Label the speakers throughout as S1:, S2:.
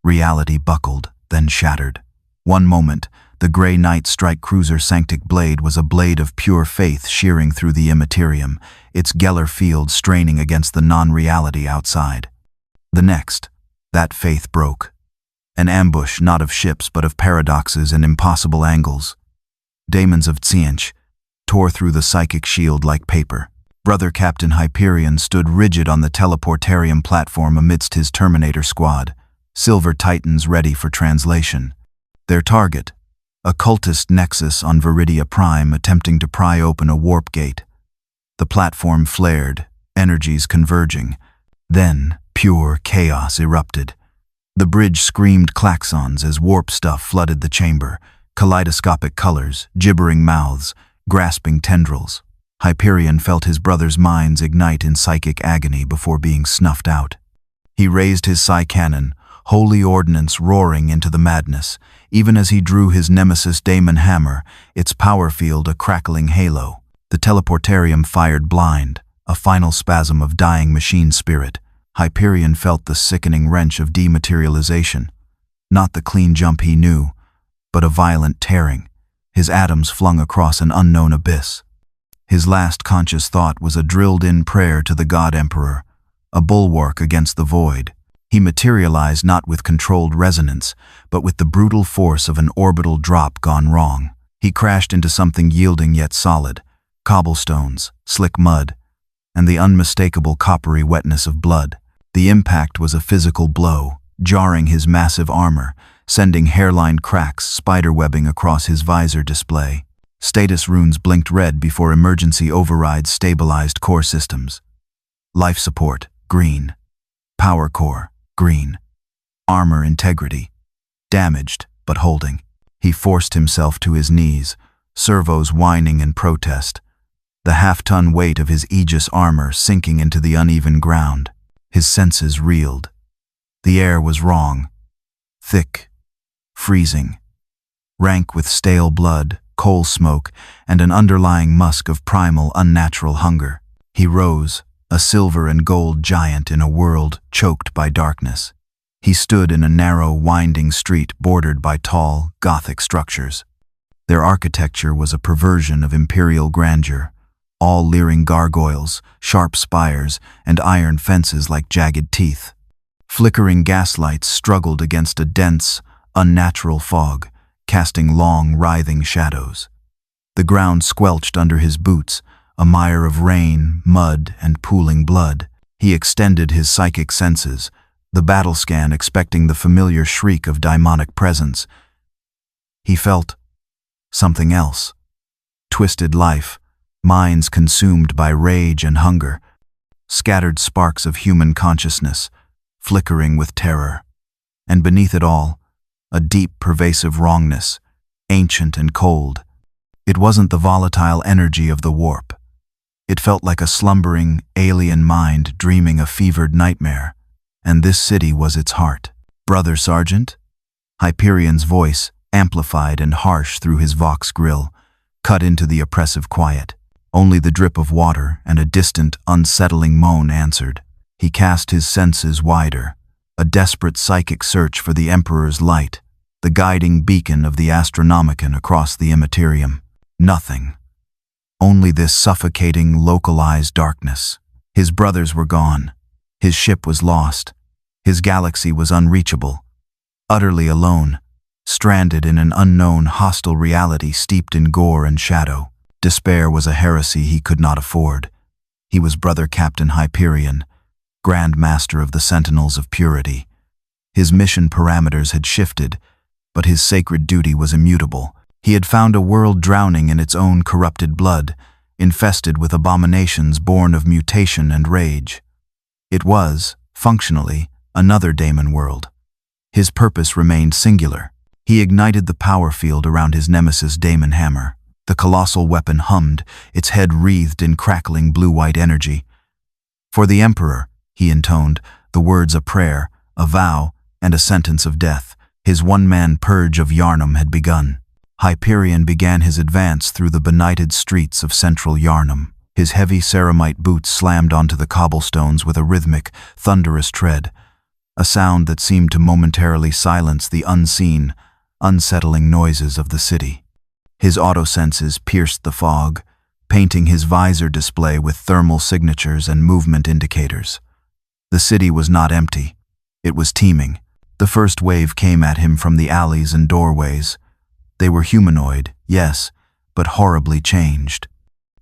S1: Reality buckled, then shattered. One moment, the Grey Knight strike cruiser Sanctic blade was a blade of pure faith shearing through the immaterium, its Geller field straining against the non-reality outside. The next, that faith broke. An ambush not of ships but of paradoxes and impossible angles. Daemons of Tzientch tore through the psychic shield like paper. Brother Captain Hyperion stood rigid on the teleportarium platform amidst his Terminator squad, silver titans ready for translation. Their target, a cultist nexus on Viridia Prime attempting to pry open a warp gate. The platform flared, energies converging. Then, pure chaos erupted. The bridge screamed klaxons as warp stuff flooded the chamber, kaleidoscopic colors, gibbering mouths, grasping tendrils. Hyperion felt his brother's minds ignite in psychic agony before being snuffed out. He raised his psi cannon, holy ordnance roaring into the madness, even as he drew his nemesis Daemon hammer, its power field a crackling halo. The teleportarium fired blind, a final spasm of dying machine spirit. Hyperion felt the sickening wrench of dematerialization. Not the clean jump he knew, but a violent tearing, his atoms flung across an unknown abyss. His last conscious thought was a drilled-in prayer to the God Emperor, a bulwark against the void. He materialized not with controlled resonance, but with the brutal force of an orbital drop gone wrong. He crashed into something yielding yet solid, cobblestones, slick mud, and the unmistakable coppery wetness of blood. The impact was a physical blow, jarring his massive armor, sending hairline cracks spiderwebbing across his visor display. Status runes blinked red before emergency overrides stabilized core systems. Life support, green. Power core, green. Armor integrity, damaged but holding. He forced himself to his knees, servos whining in protest, the half-ton weight of his Aegis armor sinking into the uneven ground. His senses reeled. The air was wrong. Thick, freezing, rank with stale blood, coal smoke, and an underlying musk of primal, unnatural hunger. He rose, a silver and gold giant in a world choked by darkness. He stood in a narrow, winding street bordered by tall, Gothic structures. Their architecture was a perversion of imperial grandeur, all leering gargoyles, sharp spires, and iron fences like jagged teeth. Flickering gaslights struggled against a dense, unnatural fog, casting long, writhing shadows. The ground squelched under his boots, a mire of rain, mud, and pooling blood. He extended his psychic senses, the battle scan expecting the familiar shriek of daimonic presence. He felt something else. Twisted life, minds consumed by rage and hunger, scattered sparks of human consciousness, flickering with terror. And beneath it all, a deep, pervasive wrongness, ancient and cold. It wasn't the volatile energy of the warp. It felt like a slumbering, alien mind dreaming a fevered nightmare, and this city was its heart. "Brother Sergeant?" Hyperion's voice, amplified and harsh through his Vox grill, cut into the oppressive quiet. Only the drip of water and a distant, unsettling moan answered. He cast his senses wider, a desperate psychic search for the Emperor's light, the guiding beacon of the Astronomicon across the immaterium. Nothing. Only this suffocating, localized darkness. His brothers were gone. His ship was lost. His galaxy was unreachable. Utterly alone, stranded in an unknown, hostile reality steeped in gore and shadow. Despair was a heresy he could not afford. He was Brother Captain Hyperion, Grand Master of the Sentinels of Purity. His mission parameters had shifted, but his sacred duty was immutable. He had found a world drowning in its own corrupted blood, infested with abominations born of mutation and rage. It was, functionally, another daemon world. His purpose remained singular. He ignited the power field around his nemesis Daemon hammer. The colossal weapon hummed, its head wreathed in crackling blue-white energy. For the Emperor, he intoned, the words a prayer, a vow, and a sentence of death. His one-man purge of Yharnam had begun. Hyperion began his advance through the benighted streets of central Yharnam. His heavy ceramite boots slammed onto the cobblestones with a rhythmic, thunderous tread. a sound that seemed to momentarily silence the unseen, unsettling noises of the city. His autosenses pierced the fog, painting his visor display with thermal signatures and movement indicators. The city was not empty. It was teeming. The first wave came at him from the alleys and doorways. They were humanoid, yes, but horribly changed.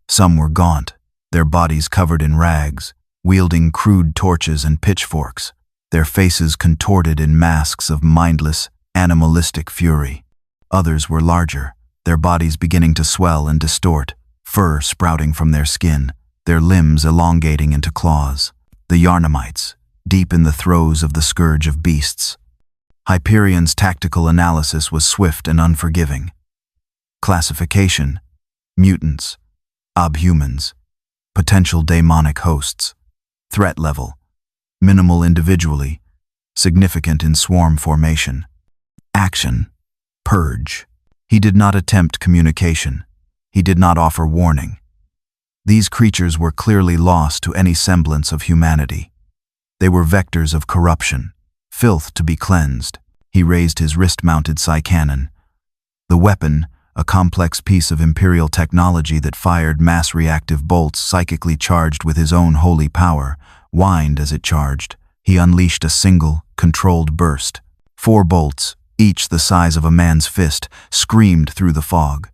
S1: Some were gaunt, their bodies covered in rags, wielding crude torches and pitchforks, their faces contorted in masks of mindless, animalistic fury. Others were larger, their bodies beginning to swell and distort, fur sprouting from their skin, their limbs elongating into claws. The Yarnamites, deep in the throes of the scourge of beasts. Hyperion's tactical analysis was swift and unforgiving. Classification: mutants, abhumans, potential daemonic hosts. Threat level: minimal individually, significant in swarm formation. Action: purge. He did not attempt communication. He did not offer warning. These creatures were clearly lost to any semblance of humanity. They were vectors of corruption, filth to be cleansed. He raised his wrist-mounted psy-cannon. The weapon, a complex piece of Imperial technology that fired mass-reactive bolts psychically charged with his own holy power, whined as it charged. He unleashed a single, controlled burst. 4 bolts, each the size of a man's fist, screamed through the fog.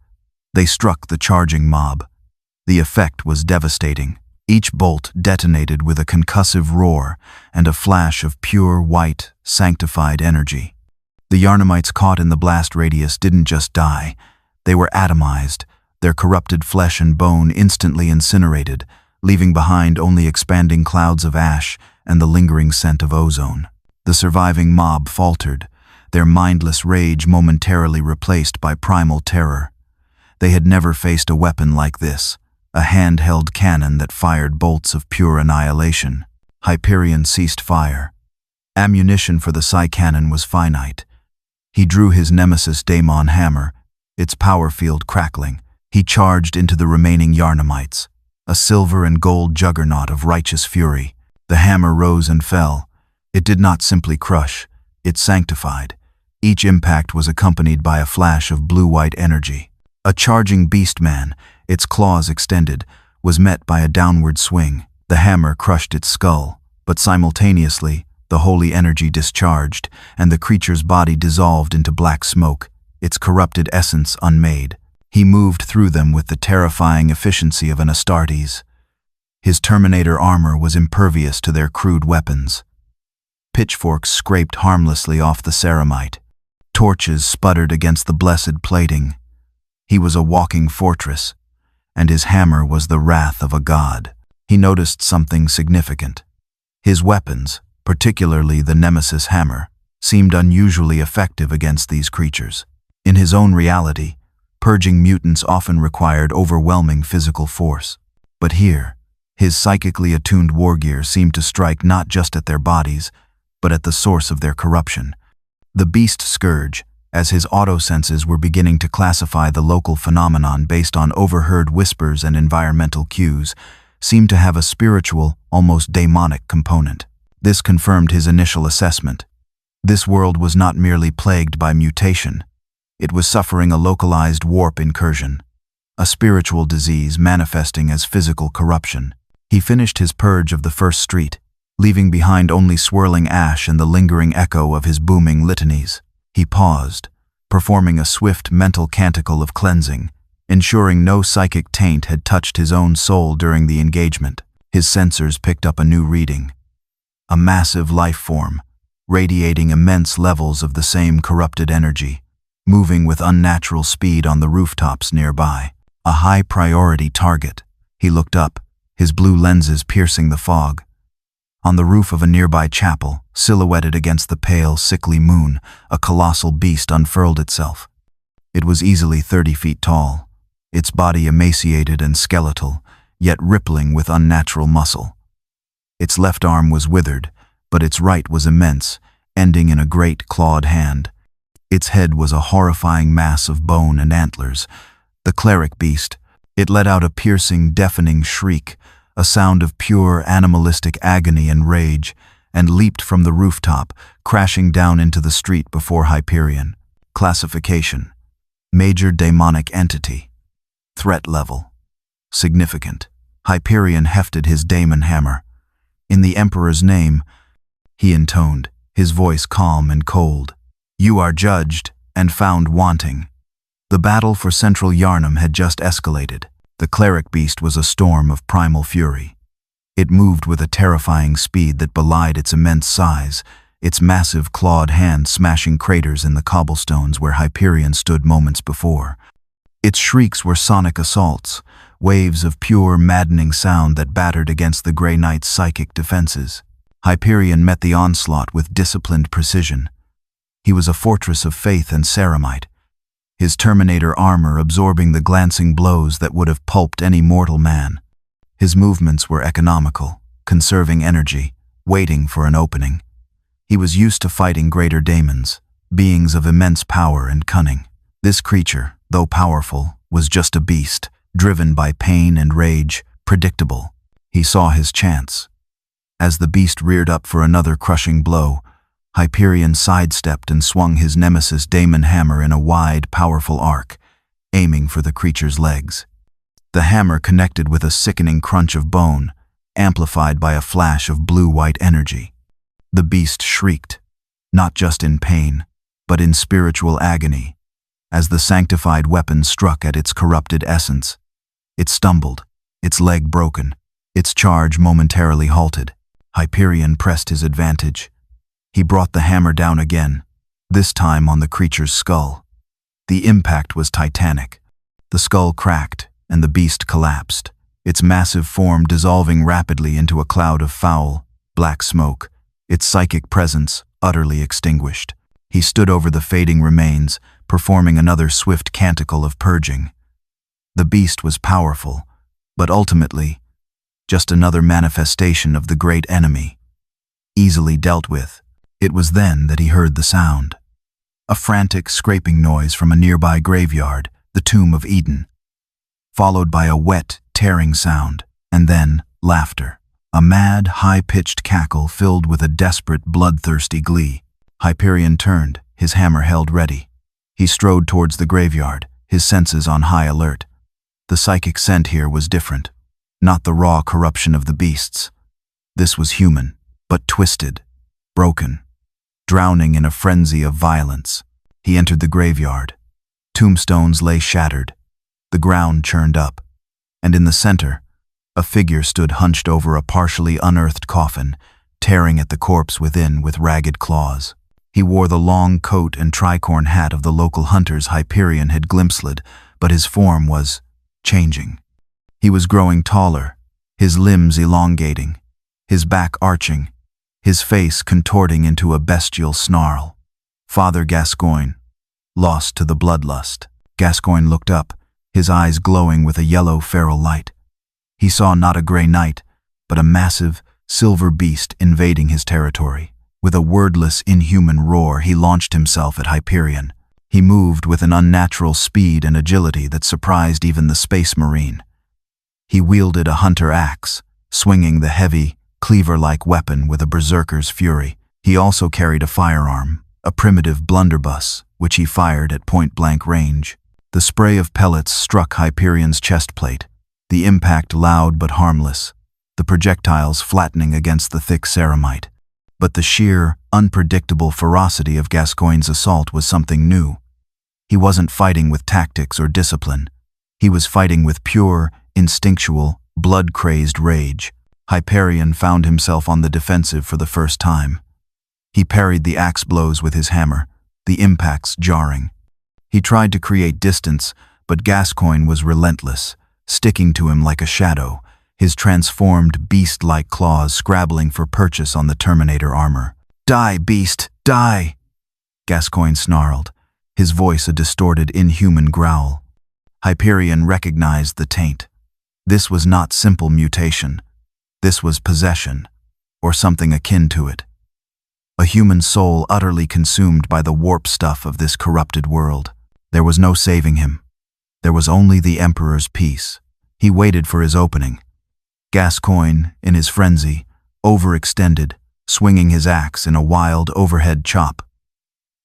S1: They struck the charging mob. The effect was devastating. Each bolt detonated with a concussive roar and a flash of pure, white, sanctified energy. The Yarnamites caught in the blast radius didn't just die. They were atomized, their corrupted flesh and bone instantly incinerated, leaving behind only expanding clouds of ash and the lingering scent of ozone. The surviving mob faltered, their mindless rage momentarily replaced by primal terror. They had never faced a weapon like this, a handheld cannon that fired bolts of pure annihilation. Hyperion ceased fire. Ammunition for the psy-cannon was finite. He drew his nemesis daemon hammer, its power field crackling. He charged into the remaining Yarnamites, a silver and gold juggernaut of righteous fury. The hammer rose and fell. It did not simply crush, it sanctified. Each impact was accompanied by a flash of blue-white energy. A charging beastman, its claws extended, was met by a downward swing. The hammer crushed its skull, but simultaneously, the holy energy discharged, and the creature's body dissolved into black smoke, its corrupted essence unmade. He moved through them with the terrifying efficiency of an Astartes. His Terminator armor was impervious to their crude weapons. Pitchforks scraped harmlessly off the ceramite. Torches sputtered against the blessed plating. He was a walking fortress, and his hammer was the wrath of a god. He noticed something significant. His weapons, particularly the Nemesis hammer, seemed unusually effective against these creatures. In his own reality, purging mutants often required overwhelming physical force. But here, his psychically attuned wargear seemed to strike not just at their bodies, but at the source of their corruption. The beast scourge, as his autosenses were beginning to classify the local phenomenon based on overheard whispers and environmental cues, seemed to have a spiritual, almost demonic component. This confirmed his initial assessment. This world was not merely plagued by mutation. It was suffering a localized warp incursion, a spiritual disease manifesting as physical corruption. He finished his purge of the first street, leaving behind only swirling ash and the lingering echo of his booming litanies. He paused, performing a swift mental canticle of cleansing, ensuring no psychic taint had touched his own soul during the engagement. His sensors picked up a new reading. A massive life form, radiating immense levels of the same corrupted energy, moving with unnatural speed on the rooftops nearby. A high-priority target. He looked up, his blue lenses piercing the fog. On the roof of a nearby chapel, silhouetted against the pale, sickly moon, a colossal beast unfurled itself. It was easily 30 feet tall, its body emaciated and skeletal, yet rippling with unnatural muscle. Its left arm was withered, but its right was immense, ending in a great clawed hand. Its head was a horrifying mass of bone and antlers. The cleric beast. It let out a piercing, deafening shriek, a sound of pure animalistic agony and rage, and leaped from the rooftop, crashing down into the street before Hyperion. Classification: Major Demonic Entity. Threat level: Significant. Hyperion hefted his daemon hammer. "In the Emperor's name," he intoned, his voice calm and cold. "You are judged and found wanting." The battle for central Yharnam had just escalated. The cleric beast was a storm of primal fury. It moved with a terrifying speed that belied its immense size, its massive clawed hand smashing craters in the cobblestones where Hyperion stood moments before. Its shrieks were sonic assaults, waves of pure, maddening sound that battered against the Grey Knight's psychic defenses. Hyperion met the onslaught with disciplined precision. He was a fortress of faith and ceramite, his Terminator armor absorbing the glancing blows that would have pulped any mortal man. His movements were economical, conserving energy, waiting for an opening. He was used to fighting greater daemons, beings of immense power and cunning. This creature, though powerful, was just a beast, driven by pain and rage, predictable. He saw his chance. As the beast reared up for another crushing blow, Hyperion sidestepped and swung his nemesis daemon hammer in a wide, powerful arc, aiming for the creature's legs. The hammer connected with a sickening crunch of bone, amplified by a flash of blue-white energy. The beast shrieked, not just in pain, but in spiritual agony, as the sanctified weapon struck at its corrupted essence. It stumbled, its leg broken, its charge momentarily halted. Hyperion pressed his advantage. He brought the hammer down again, this time on the creature's skull. The impact was titanic. The skull cracked, and the beast collapsed, its massive form dissolving rapidly into a cloud of foul, black smoke, its psychic presence utterly extinguished. He stood over the fading remains, performing another swift canticle of purging. The beast was powerful, but ultimately, just another manifestation of the great enemy, easily dealt with. It was then that he heard the sound. A frantic, scraping noise from a nearby graveyard, the Tomb of Eden, followed by a wet, tearing sound, and then laughter. A mad, high-pitched cackle filled with a desperate, bloodthirsty glee. Hyperion turned, his hammer held ready. He strode towards the graveyard, his senses on high alert. The psychic scent here was different, not the raw corruption of the beasts. This was human, but twisted, broken, drowning in a frenzy of violence. He entered the graveyard. Tombstones lay shattered. The ground churned up, and in the center, a figure stood hunched over a partially unearthed coffin, tearing at the corpse within with ragged claws. He wore the long coat and tricorn hat of the local hunters Hyperion had glimpsed, but his form was changing. He was growing taller, his limbs elongating, his back arching, his face contorting into a bestial snarl. Father Gascoigne, lost to the bloodlust. Gascoigne looked up, his eyes glowing with a yellow feral light. He saw not a Grey Knight, but a massive, silver beast invading his territory. With a wordless, inhuman roar, he launched himself at Hyperion. He moved with an unnatural speed and agility that surprised even the Space Marine. He wielded a hunter axe, swinging the heavy, cleaver-like weapon with a berserker's fury. He also carried a firearm, a primitive blunderbuss, which he fired at point-blank range. The spray of pellets struck Hyperion's chest plate, the impact loud but harmless, the projectiles flattening against the thick ceramite. But the sheer, unpredictable ferocity of Gascoigne's assault was something new. He wasn't fighting with tactics or discipline. He was fighting with pure, instinctual, blood-crazed rage. Hyperion found himself on the defensive for the first time. He parried the axe blows with his hammer, the impacts jarring. He tried to create distance, but Gascoigne was relentless, sticking to him like a shadow, his transformed beast-like claws scrabbling for purchase on the Terminator armor. "Die, beast, die!" Gascoigne snarled, his voice a distorted, inhuman growl. Hyperion recognized the taint. This was not simple mutation. This was possession, or something akin to it. A human soul utterly consumed by the warp stuff of this corrupted world. There was no saving him. There was only the Emperor's peace. He waited for his opening. Gascoigne, in his frenzy, overextended, swinging his axe in a wild overhead chop.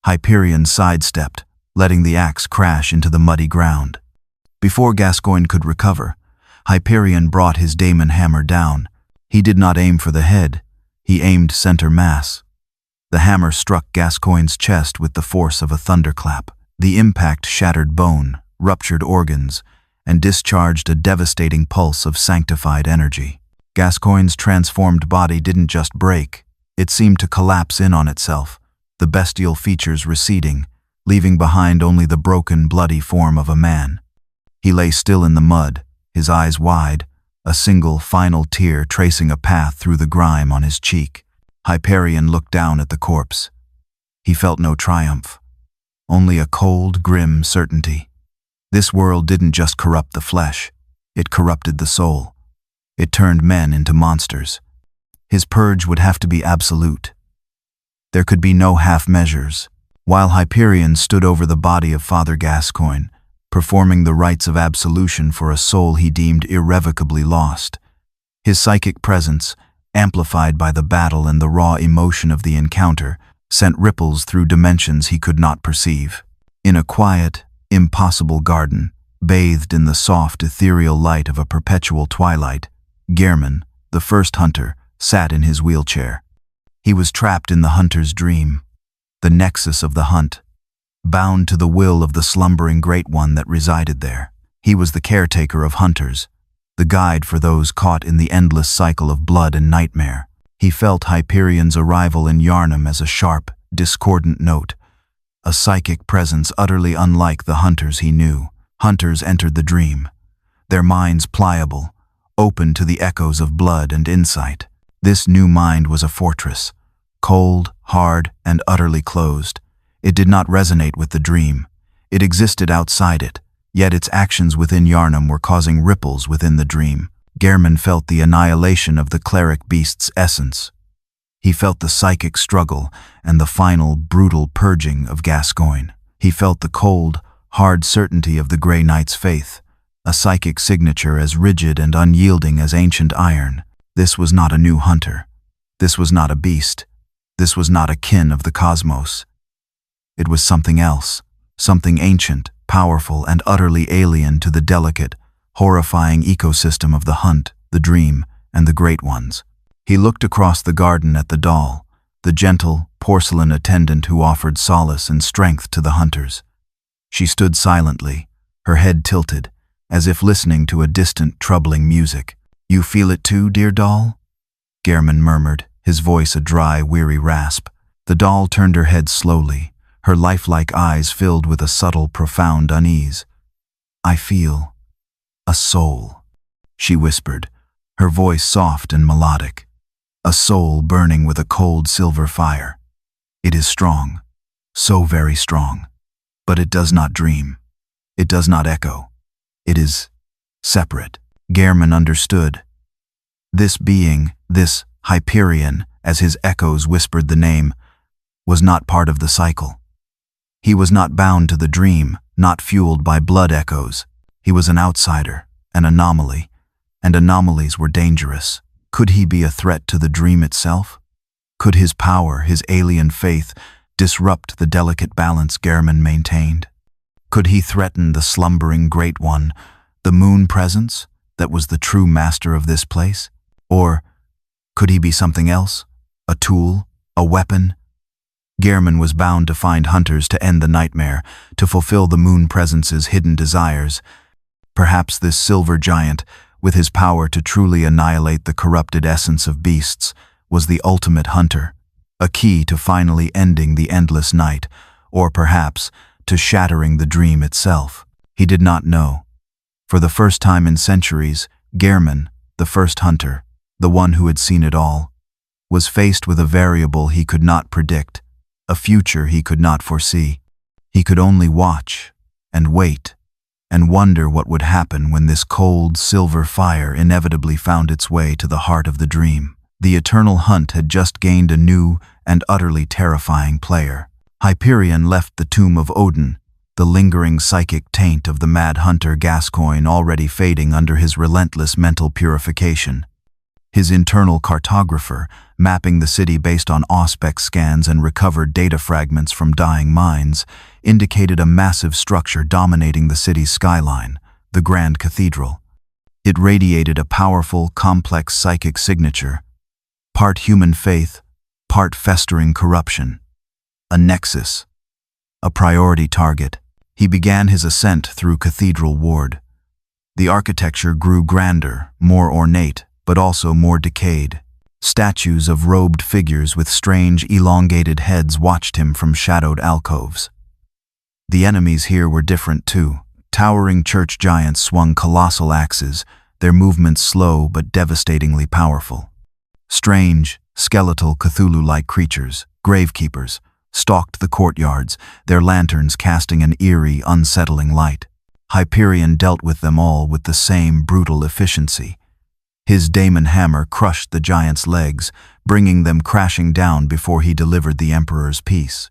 S1: Hyperion sidestepped, letting the axe crash into the muddy ground. Before Gascoigne could recover, Hyperion brought his daemon hammer down. He did not aim for the head, he aimed center mass. The hammer struck Gascoigne's chest with the force of a thunderclap. The impact shattered bone, ruptured organs, and discharged a devastating pulse of sanctified energy. Gascoigne's transformed body didn't just break, it seemed to collapse in on itself, the bestial features receding, leaving behind only the broken, bloody form of a man. He lay still in the mud, his eyes wide, a single, final tear tracing a path through the grime on his cheek. Hyperion looked down at the corpse. He felt no triumph, only a cold, grim certainty. This world didn't just corrupt the flesh, it corrupted the soul. It turned men into monsters. His purge would have to be absolute. There could be no half measures. While Hyperion stood over the body of Father Gascoigne, performing the rites of absolution for a soul he deemed irrevocably lost, his psychic presence, amplified by the battle and the raw emotion of the encounter, sent ripples through dimensions he could not perceive. In a quiet, impossible garden, bathed in the soft, ethereal light of a perpetual twilight, Gehrman, the first hunter, sat in his wheelchair. He was trapped in the hunter's dream, the nexus of the hunt, bound to the will of the slumbering Great One that resided there. He was the caretaker of hunters, the guide for those caught in the endless cycle of blood and nightmare. He felt Hyperion's arrival in Yharnam as a sharp, discordant note, a psychic presence utterly unlike the hunters he knew. Hunters entered the dream, their minds pliable, open to the echoes of blood and insight. This new mind was a fortress, cold, hard, and utterly closed. It did not resonate with the dream. It existed outside it, yet its actions within Yharnam were causing ripples within the dream. Gehrman felt the annihilation of the cleric beast's essence. He felt the psychic struggle and the final, brutal purging of Gascoigne. He felt the cold, hard certainty of the Grey Knight's faith, a psychic signature as rigid and unyielding as ancient iron. This was not a new hunter. This was not a beast. This was not a kin of the cosmos. It was something else, something ancient, powerful, and utterly alien to the delicate, horrifying ecosystem of the hunt, the dream, and the Great Ones. He looked across the garden at the doll, the gentle, porcelain attendant who offered solace and strength to the hunters. She stood silently, her head tilted, as if listening to a distant, troubling music. "You feel it too, dear doll?" Gehrman murmured, his voice a dry, weary rasp. The doll turned her head slowly, her lifelike eyes filled with a subtle, profound unease. "I feel a soul," she whispered, her voice soft and melodic. "A soul burning with a cold silver fire. It is strong, so very strong. But it does not dream. It does not echo. It is separate." Gehrman understood. This being, this Hyperion, as his echoes whispered the name, was not part of the cycle. He was not bound to the dream, not fueled by blood echoes. He was an outsider, an anomaly, and anomalies were dangerous. Could he be a threat to the dream itself? Could his power, his alien faith, disrupt the delicate balance Gehrman maintained? Could he threaten the slumbering Great One, the moon presence that was the true master of this place? Or could he be something else? A tool? A weapon? Gehrman was bound to find hunters to end the nightmare, to fulfill the moon presence's hidden desires. Perhaps this silver giant, with his power to truly annihilate the corrupted essence of beasts, was the ultimate hunter, a key to finally ending the endless night, or perhaps to shattering the dream itself. He did not know. For the first time in centuries, Gehrman, the first hunter, the one who had seen it all, was faced with a variable he could not predict, a future he could not foresee. He could only watch and wait and wonder what would happen when this cold, silver fire inevitably found its way to the heart of the dream. The eternal hunt had just gained a new and utterly terrifying player. Hyperion left the tomb of Odin, the lingering psychic taint of the mad hunter Gascoigne already fading under his relentless mental purification. His internal cartographer, mapping the city based on Auspex scans and recovered data fragments from dying mines, indicated a massive structure dominating the city's skyline, the Grand Cathedral. It radiated a powerful, complex psychic signature, part human faith, part festering corruption. A nexus, a priority target. He began his ascent through Cathedral Ward. The architecture grew grander, more ornate, but also more decayed. Statues of robed figures with strange, elongated heads watched him from shadowed alcoves. The enemies here were different too. Towering church giants swung colossal axes, their movements slow but devastatingly powerful. Strange, skeletal Cthulhu-like creatures, gravekeepers, stalked the courtyards, their lanterns casting an eerie, unsettling light. Hyperion dealt with them all with the same brutal efficiency. His daemon hammer crushed the giants' legs, bringing them crashing down before he delivered the Emperor's peace.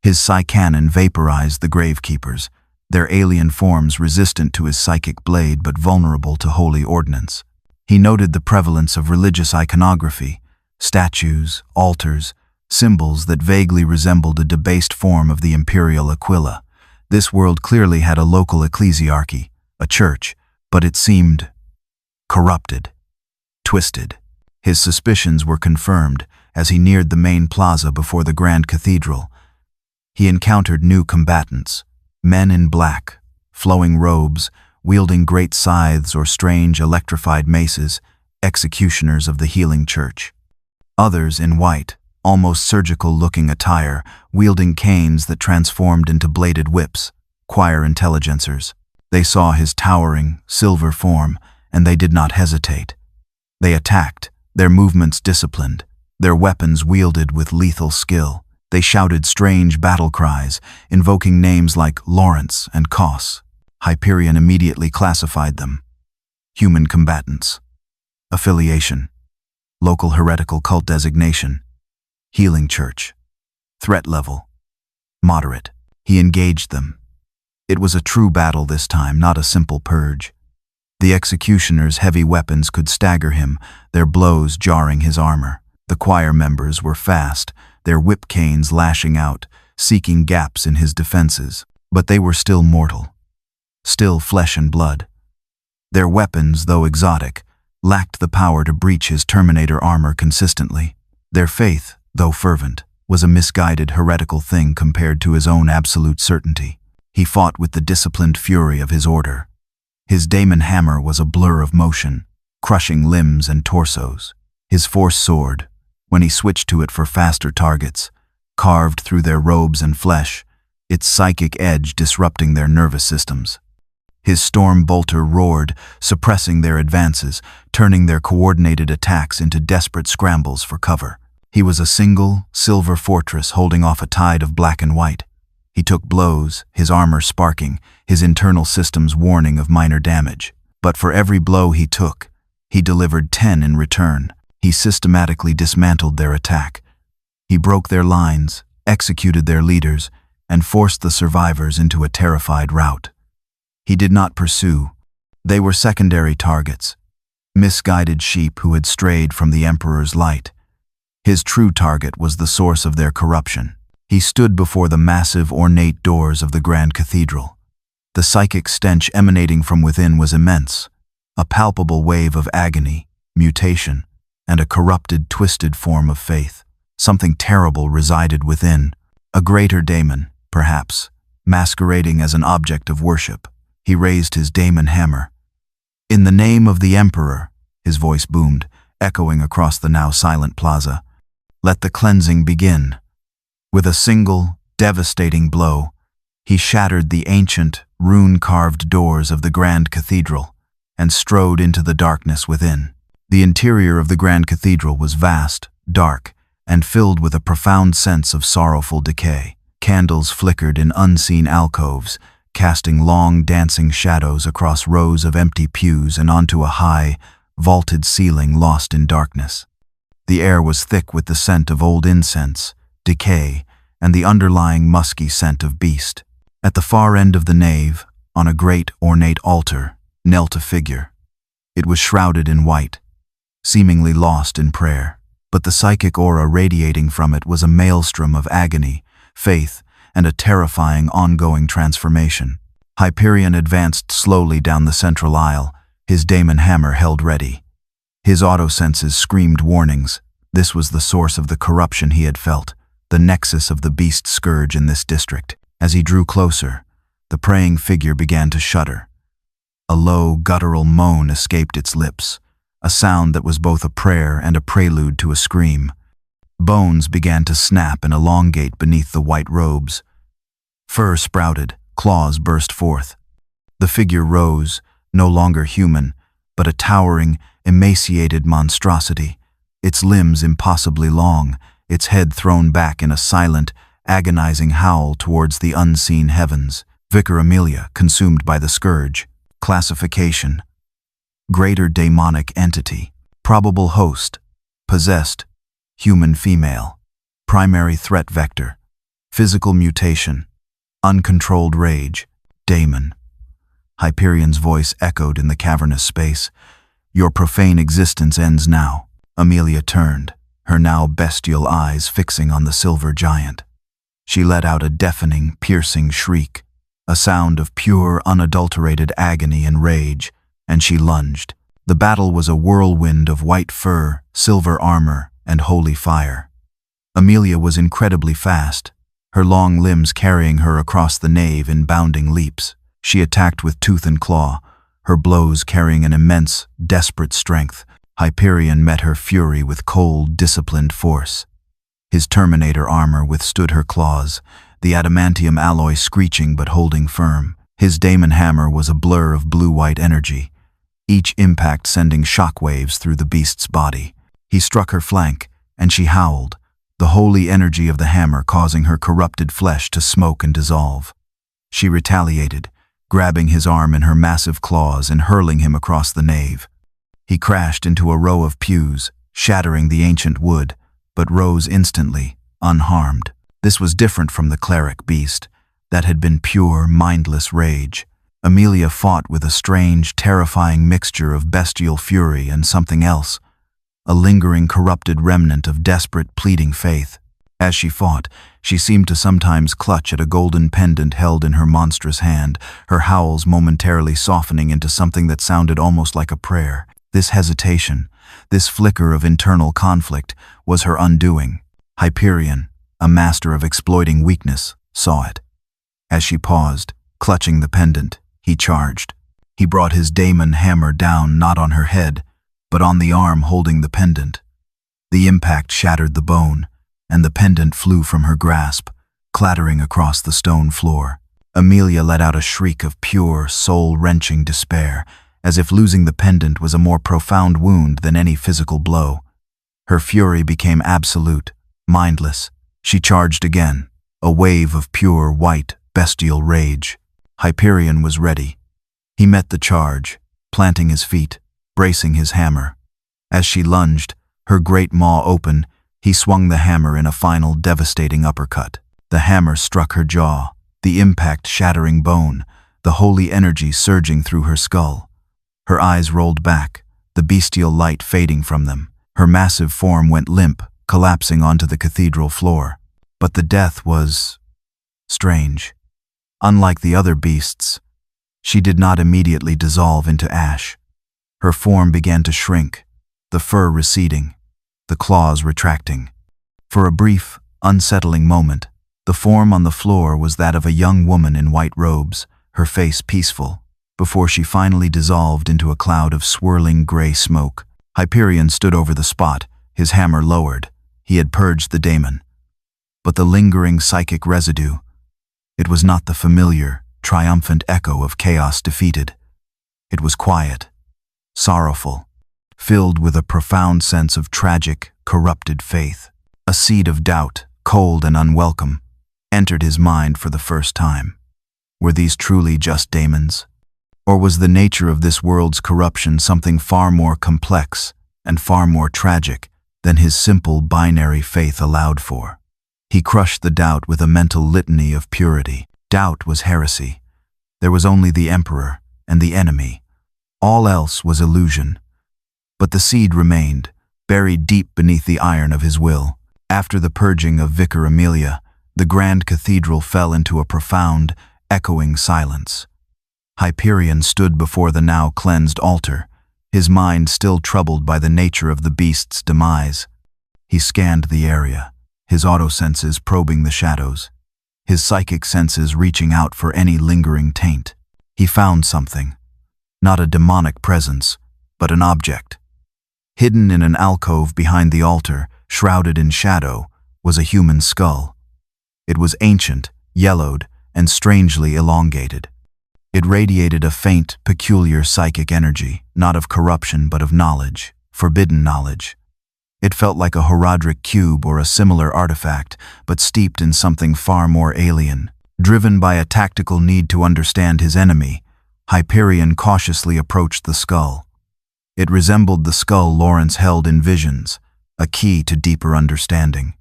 S1: His psy-cannon vaporized the gravekeepers, their alien forms resistant to his psychic blade but vulnerable to holy ordnance. He noted the prevalence of religious iconography, statues, altars, symbols that vaguely resembled a debased form of the imperial Aquila. This world clearly had a local ecclesiarchy, a church, but it seemed corrupted, twisted. His suspicions were confirmed as he neared the main plaza before the Grand Cathedral. He encountered new combatants, men in black, flowing robes, wielding great scythes or strange electrified maces, executioners of the healing church. Others in white, almost surgical-looking attire, wielding canes that transformed into bladed whips, choir intelligencers. They saw his towering, silver form, and they did not hesitate. They attacked, their movements disciplined, their weapons wielded with lethal skill. They shouted strange battle cries, invoking names like Lawrence and Kos. Hyperion immediately classified them. Human combatants. Affiliation. Local heretical cult designation. Healing church. Threat level. Moderate. He engaged them. It was a true battle this time, not a simple purge. The executioner's heavy weapons could stagger him, their blows jarring his armor. The choir members were fast, their whip canes lashing out, seeking gaps in his defenses. But they were still mortal. Still flesh and blood. Their weapons, though exotic, lacked the power to breach his Terminator armor consistently. Their faith, though fervent, was a misguided heretical thing compared to his own absolute certainty. He fought with the disciplined fury of his order. His daemon hammer was a blur of motion, crushing limbs and torsos. His force sword, when he switched to it for faster targets, carved through their robes and flesh, its psychic edge disrupting their nervous systems. His storm bolter roared, suppressing their advances, turning their coordinated attacks into desperate scrambles for cover. He was a single, silver fortress holding off a tide of black and white. He took blows, his armor sparking, his internal systems warning of minor damage. But for every blow he took, he delivered 10 in return. He systematically dismantled their attack. He broke their lines, executed their leaders, and forced the survivors into a terrified rout. He did not pursue. They were secondary targets, misguided sheep who had strayed from the Emperor's light. His true target was the source of their corruption. He stood before the massive, ornate doors of the Grand Cathedral. The psychic stench emanating from within was immense, a palpable wave of agony, mutation, and a corrupted, twisted form of faith. Something terrible resided within, a greater daemon, perhaps, masquerading as an object of worship. He raised his daemon hammer. "In the name of the Emperor," his voice boomed, echoing across the now silent plaza, "let the cleansing begin." With a single, devastating blow, he shattered the ancient, rune-carved doors of the Grand Cathedral and strode into the darkness within. The interior of the Grand Cathedral was vast, dark, and filled with a profound sense of sorrowful decay. Candles flickered in unseen alcoves, casting long, dancing shadows across rows of empty pews and onto a high, vaulted ceiling lost in darkness. The air was thick with the scent of old incense, decay, and the underlying musky scent of beast. At the far end of the nave, on a great, ornate altar, knelt a figure. It was shrouded in white, seemingly lost in prayer. but the psychic aura radiating from it was a maelstrom of agony, faith, and a terrifying ongoing transformation. Hyperion advanced slowly down the central aisle, his daemon hammer held ready. His auto-senses screamed warnings. This was the source of the corruption he had felt, the nexus of the beast scourge in this district. As he drew closer, the praying figure began to shudder. A low, guttural moan escaped its lips, a sound that was both a prayer and a prelude to a scream. Bones began to snap and elongate beneath the white robes. Fur sprouted, claws burst forth. The figure rose, no longer human, but a towering, emaciated monstrosity, its limbs impossibly long, its head thrown back in a silent, agonizing howl towards the unseen heavens. Vicar Amelia, consumed by the scourge. Classification: greater demonic entity. Probable host: possessed, human female. Primary threat vector: physical mutation. Uncontrolled rage: daemon. Hyperion's voice echoed in the cavernous space. Your profane existence ends now. Amelia turned, her now bestial eyes fixing on the silver giant. She let out a deafening, piercing shriek, a sound of pure, unadulterated agony and rage, and she lunged. The battle was a whirlwind of white fur, silver armor, and holy fire. Amelia was incredibly fast, her long limbs carrying her across the nave in bounding leaps. She attacked with tooth and claw, her blows carrying an immense, desperate strength. Hyperion met her fury with cold, disciplined force. His Terminator armor withstood her claws, the adamantium alloy screeching but holding firm. His daemon hammer was a blur of blue-white energy, each impact sending shockwaves through the beast's body. He struck her flank, and she howled, the holy energy of the hammer causing her corrupted flesh to smoke and dissolve. She retaliated, grabbing his arm in her massive claws and hurling him across the nave. He crashed into a row of pews, shattering the ancient wood, but rose instantly, unharmed. This was different from the cleric beast. That had been pure, mindless rage. Amelia fought with a strange, terrifying mixture of bestial fury and something else, a lingering, corrupted remnant of desperate, pleading faith. As she fought, she seemed to sometimes clutch at a golden pendant held in her monstrous hand, her howls momentarily softening into something that sounded almost like a prayer. This hesitation, this flicker of internal conflict, was her undoing. Hyperion, a master of exploiting weakness, saw it. As she paused, clutching the pendant, he charged. He brought his daemon hammer down not on her head, but on the arm holding the pendant. The impact shattered the bone, and the pendant flew from her grasp, clattering across the stone floor. Amelia let out a shriek of pure, soul-wrenching despair, as if losing the pendant was a more profound wound than any physical blow. Her fury became absolute, mindless. She charged again, a wave of pure, white, bestial rage. Hyperion was ready. He met the charge, planting his feet, bracing his hammer. As she lunged, her great maw open, he swung the hammer in a final devastating uppercut. The hammer struck her jaw, the impact shattering bone, the holy energy surging through her skull. Her eyes rolled back, the bestial light fading from them. Her massive form went limp, collapsing onto the cathedral floor. But the death was strange. Unlike the other beasts, she did not immediately dissolve into ash. Her form began to shrink, the fur receding, the claws retracting. For a brief, unsettling moment, the form on the floor was that of a young woman in white robes, her face peaceful, before she finally dissolved into a cloud of swirling gray smoke. Hyperion stood over the spot, his hammer lowered. He had purged the daemon. But the lingering psychic residue, it was not the familiar, triumphant echo of chaos defeated. It was quiet, sorrowful, filled with a profound sense of tragic, corrupted faith. A seed of doubt, cold and unwelcome, entered his mind for the first time. Were these truly just daemons? Or was the nature of this world's corruption something far more complex and far more tragic than his simple binary faith allowed for? He crushed the doubt with a mental litany of purity. Doubt was heresy. There was only the emperor and the enemy. All else was illusion. But the seed remained, buried deep beneath the iron of his will. After the purging of Vicar Amelia, the grand cathedral fell into a profound, echoing silence. Hyperion stood before the now cleansed altar, his mind still troubled by the nature of the beast's demise. He scanned the area, his auto-senses probing the shadows, his psychic senses reaching out for any lingering taint. He found something. Not a demonic presence, but an object. Hidden in an alcove behind the altar, shrouded in shadow, was a human skull. It was ancient, yellowed, and strangely elongated. It radiated a faint, peculiar psychic energy, not of corruption but of knowledge, forbidden knowledge. It felt like a Horadric cube or a similar artifact, but steeped in something far more alien. Driven by a tactical need to understand his enemy, Hyperion cautiously approached the skull. It resembled the skull Lawrence held in visions, a key to deeper understanding.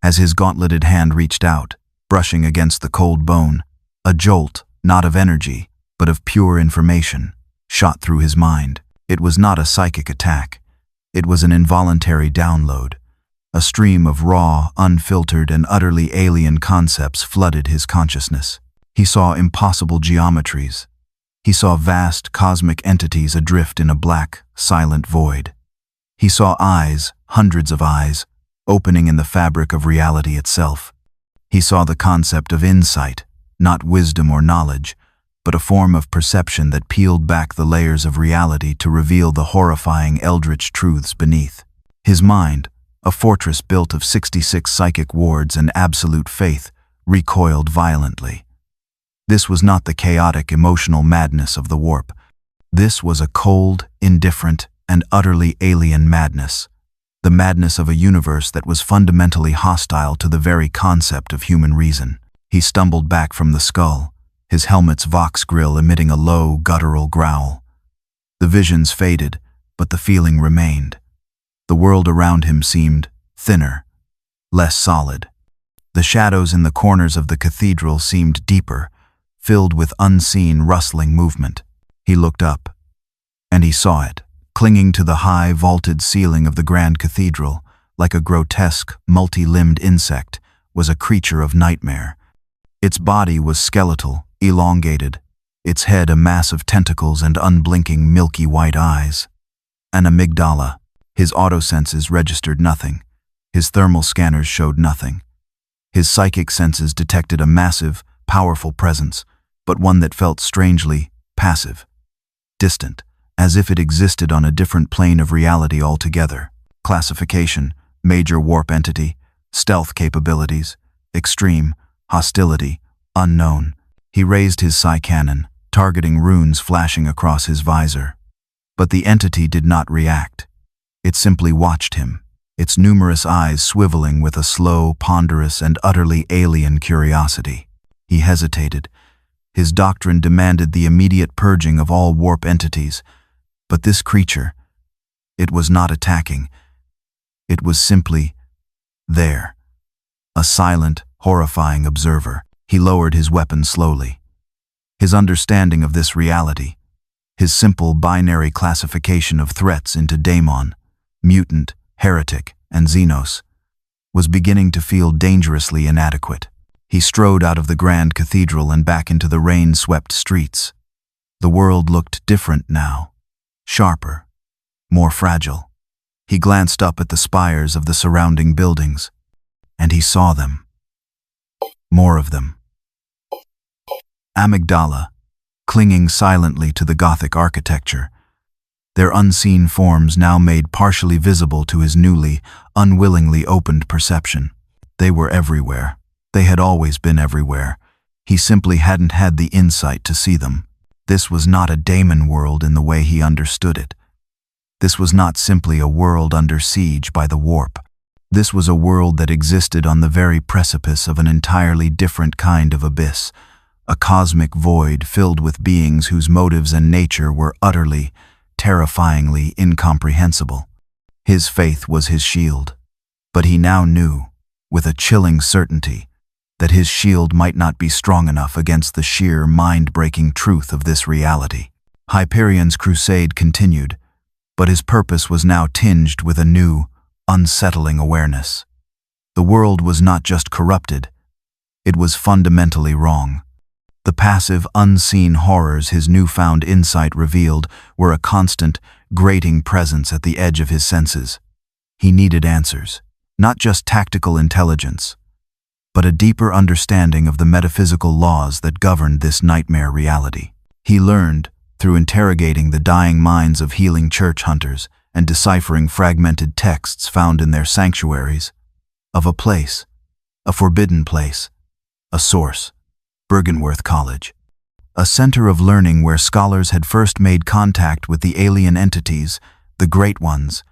S1: As his gauntleted hand reached out, brushing against the cold bone, a jolt, not of energy, but of pure information, shot through his mind. It was not a psychic attack. It was an involuntary download. A stream of raw, unfiltered, and utterly alien concepts flooded his consciousness. He saw impossible geometries. He saw vast, cosmic entities adrift in a black, silent void. He saw eyes, hundreds of eyes, opening in the fabric of reality itself. He saw the concept of insight, not wisdom or knowledge, but a form of perception that peeled back the layers of reality to reveal the horrifying eldritch truths beneath. His mind, a fortress built of 66 psychic wards and absolute faith, recoiled violently. This was not the chaotic, emotional madness of the warp. This was a cold, indifferent, and utterly alien madness. The madness of a universe that was fundamentally hostile to the very concept of human reason. He stumbled back from the skull, his helmet's vox grill emitting a low, guttural growl. The visions faded, but the feeling remained. The world around him seemed thinner, less solid. The shadows in the corners of the cathedral seemed deeper, filled with unseen, rustling movement. He looked up, and he saw it, clinging to the high, vaulted ceiling of the grand cathedral, like a grotesque, multi-limbed insect, was a creature of nightmare. Its body was skeletal, elongated, its head a mass of tentacles and unblinking milky white eyes. An amygdala. His auto-senses registered nothing. His thermal scanners showed nothing. His psychic senses detected a massive, powerful presence, but one that felt strangely passive, distant, as if it existed on a different plane of reality altogether. Classification: major warp entity, stealth capabilities, extreme, hostility, unknown. He raised his psi cannon, targeting runes flashing across his visor. But the entity did not react. It simply watched him, its numerous eyes swiveling with a slow, ponderous, and utterly alien curiosity. He hesitated. His doctrine demanded the immediate purging of all warp entities, but this creature, it was not attacking. It was simply there, a silent, horrifying observer. He lowered his weapon slowly. His understanding of this reality, his simple binary classification of threats into daemon, mutant, heretic, and xenos, was beginning to feel dangerously inadequate. He strode out of the grand cathedral and back into the rain-swept streets. The world looked different now, sharper, more fragile. He glanced up at the spires of the surrounding buildings, and he saw them. More of them. Amygdala, clinging silently to the Gothic architecture, their unseen forms now made partially visible to his newly, unwillingly opened perception. They were everywhere. They had always been everywhere. He simply hadn't had the insight to see them. This was not a daemon world in the way he understood it. This was not simply a world under siege by the warp. This was a world that existed on the very precipice of an entirely different kind of abyss, a cosmic void filled with beings whose motives and nature were utterly, terrifyingly incomprehensible. His faith was his shield, but he now knew, with a chilling certainty, that his shield might not be strong enough against the sheer, mind-breaking truth of this reality. Hyperion's crusade continued, but his purpose was now tinged with a new, unsettling awareness. The world was not just corrupted, it was fundamentally wrong. The passive, unseen horrors his newfound insight revealed were a constant, grating presence at the edge of his senses. He needed answers, not just tactical intelligence, but a deeper understanding of the metaphysical laws that governed this nightmare reality. He learned, through interrogating the dying minds of healing church hunters and deciphering fragmented texts found in their sanctuaries, of a place, a forbidden place, a source, Byrgenwerth College, a center of learning where scholars had first made contact with the alien entities, the Great Ones,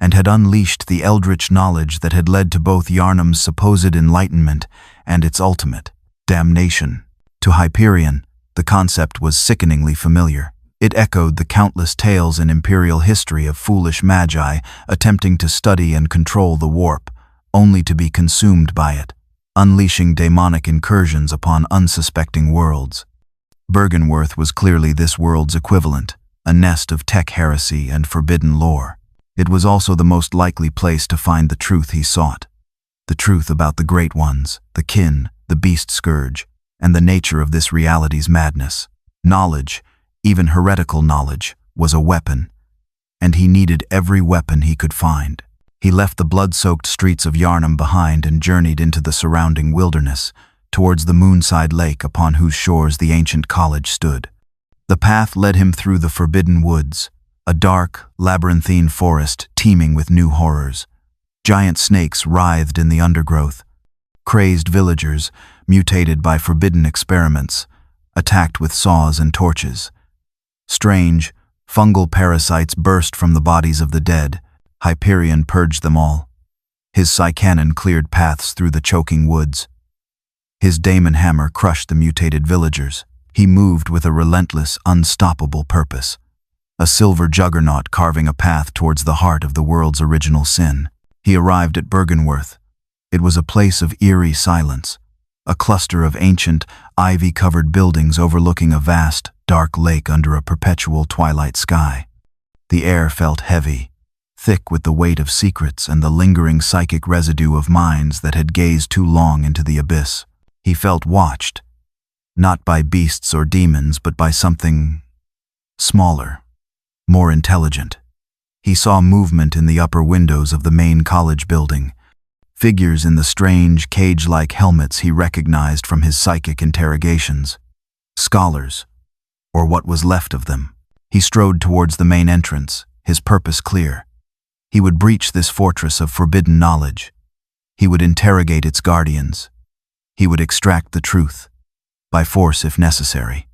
S1: and had unleashed the eldritch knowledge that had led to both Yharnam's supposed enlightenment and its ultimate damnation. To Hyperion, the concept was sickeningly familiar. It echoed the countless tales in imperial history of foolish magi attempting to study and control the warp, only to be consumed by it, unleashing demonic incursions upon unsuspecting worlds. Byrgenwerth was clearly this world's equivalent, a nest of tech heresy and forbidden lore. It was also the most likely place to find the truth he sought. The truth about the Great Ones, the kin, the beast scourge, and the nature of this reality's madness. Knowledge, even heretical knowledge, was a weapon, and he needed every weapon he could find. He left the blood-soaked streets of Yharnam behind and journeyed into the surrounding wilderness, towards the Moonside Lake upon whose shores the ancient college stood. The path led him through the forbidden woods, a dark, labyrinthine forest teeming with new horrors. Giant snakes writhed in the undergrowth. Crazed villagers, mutated by forbidden experiments, attacked with saws and torches. Strange, fungal parasites burst from the bodies of the dead. Hyperion purged them all. His Psy-cannon cleared paths through the choking woods. His daemon hammer crushed the mutated villagers. He moved with a relentless, unstoppable purpose. A silver juggernaut carving a path towards the heart of the world's original sin. He arrived at Byrgenwerth. It was a place of eerie silence, a cluster of ancient, ivy-covered buildings overlooking a vast, dark lake under a perpetual twilight sky. The air felt heavy, thick with the weight of secrets and the lingering psychic residue of minds that had gazed too long into the abyss. He felt watched, not by beasts or demons, but by something smaller, more intelligent. He saw movement in the upper windows of the main college building, figures in the strange, cage-like helmets he recognized from his psychic interrogations. Scholars, or what was left of them. He strode towards the main entrance, his purpose clear. He would breach this fortress of forbidden knowledge. He would interrogate its guardians. He would extract the truth, by force if necessary.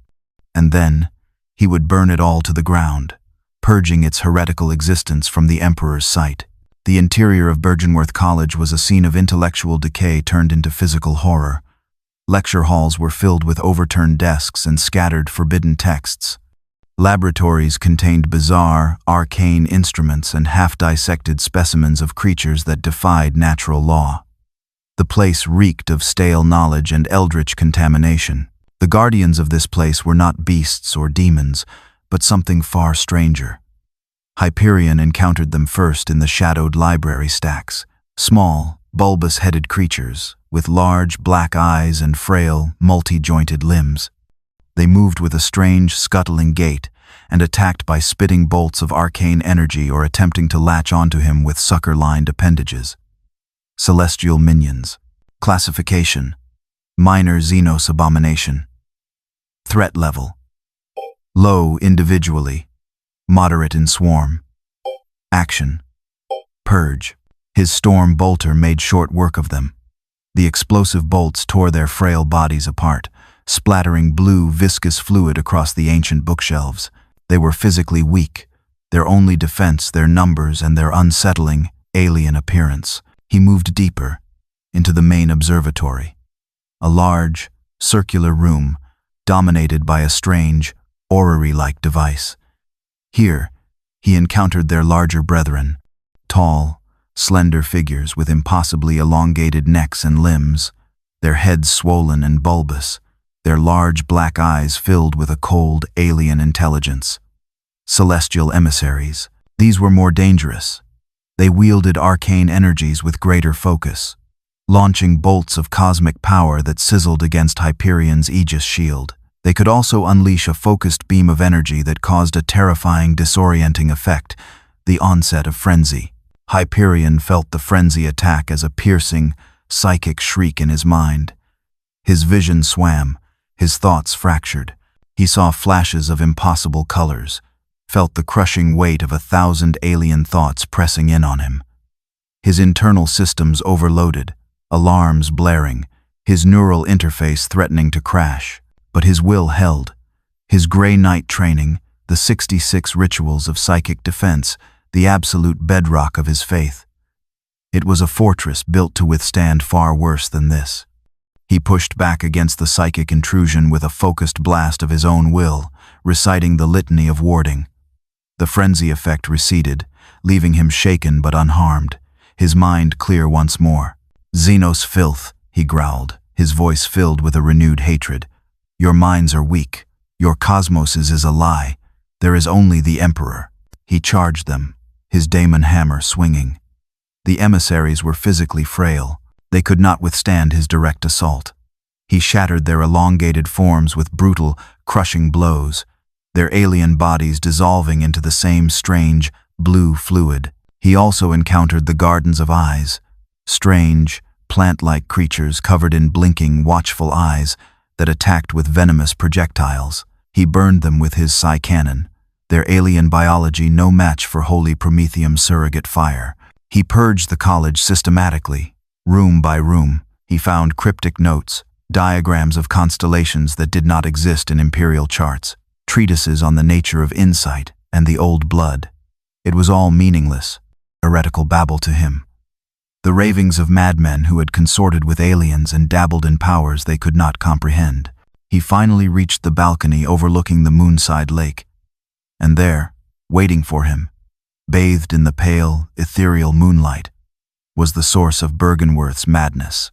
S1: And then, he would burn it all to the ground, purging its heretical existence from the Emperor's sight. The interior of Byrgenwerth College was a scene of intellectual decay turned into physical horror. Lecture halls were filled with overturned desks and scattered forbidden texts. Laboratories contained bizarre, arcane instruments and half-dissected specimens of creatures that defied natural law. The place reeked of stale knowledge and eldritch contamination. The guardians of this place were not beasts or demons, but something far stranger. Hyperion encountered them first in the shadowed library stacks, small, bulbous-headed creatures with large black eyes and frail, multi-jointed limbs. They moved with a strange, scuttling gait and attacked by spitting bolts of arcane energy or attempting to latch onto him with sucker-lined appendages. Celestial minions. Classification: minor Xenos abomination. Threat level: low individually, moderate in swarm. Action: purge. His storm bolter made short work of them. The explosive bolts tore their frail bodies apart, splattering blue, viscous fluid across the ancient bookshelves. They were physically weak, their only defense their numbers and their unsettling, alien appearance. He moved deeper, into the main observatory, a large, circular room dominated by a strange, orrery-like device. Here, he encountered their larger brethren, tall, slender figures with impossibly elongated necks and limbs, their heads swollen and bulbous, their large black eyes filled with a cold, alien intelligence. celestial emissaries. These were more dangerous. They wielded arcane energies with greater focus, launching bolts of cosmic power that sizzled against Hyperion's Aegis shield. They could also unleash a focused beam of energy that caused a terrifying, disorienting effect, the onset of frenzy. Hyperion felt the frenzy attack as a piercing, psychic shriek in his mind. His vision swam, his thoughts fractured. He saw flashes of impossible colors, felt the crushing weight of 1,000 alien thoughts pressing in on him. His internal systems overloaded, alarms blaring, his neural interface threatening to crash. But his will held. His Grey Knight training, the 66 rituals of psychic defense, the absolute bedrock of his faith. It was a fortress built to withstand far worse than this. He pushed back against the psychic intrusion with a focused blast of his own will, reciting the litany of warding. The frenzy effect receded, leaving him shaken but unharmed, his mind clear once more. "Xenos filth," he growled, his voice filled with a renewed hatred. "Your minds are weak. Your cosmoses is a lie. There is only the Emperor." He charged them, his daemon hammer swinging. The emissaries were physically frail. They could not withstand his direct assault. He shattered their elongated forms with brutal, crushing blows, their alien bodies dissolving into the same strange, blue fluid. He also encountered the Gardens of Eyes, strange, plant-like creatures covered in blinking, watchful eyes that attacked with venomous projectiles. He burned them with his psi cannon, their alien biology no match for holy Prometheum surrogate fire. He purged the college systematically, room by room. He found cryptic notes, diagrams of constellations that did not exist in imperial charts, treatises on the nature of insight and the old blood. It was all meaningless, heretical babble to him. The ravings of madmen who had consorted with aliens and dabbled in powers they could not comprehend. He finally reached the balcony overlooking the moonside lake. And there, waiting for him, bathed in the pale, ethereal moonlight, was the source of Byrgenwerth's madness.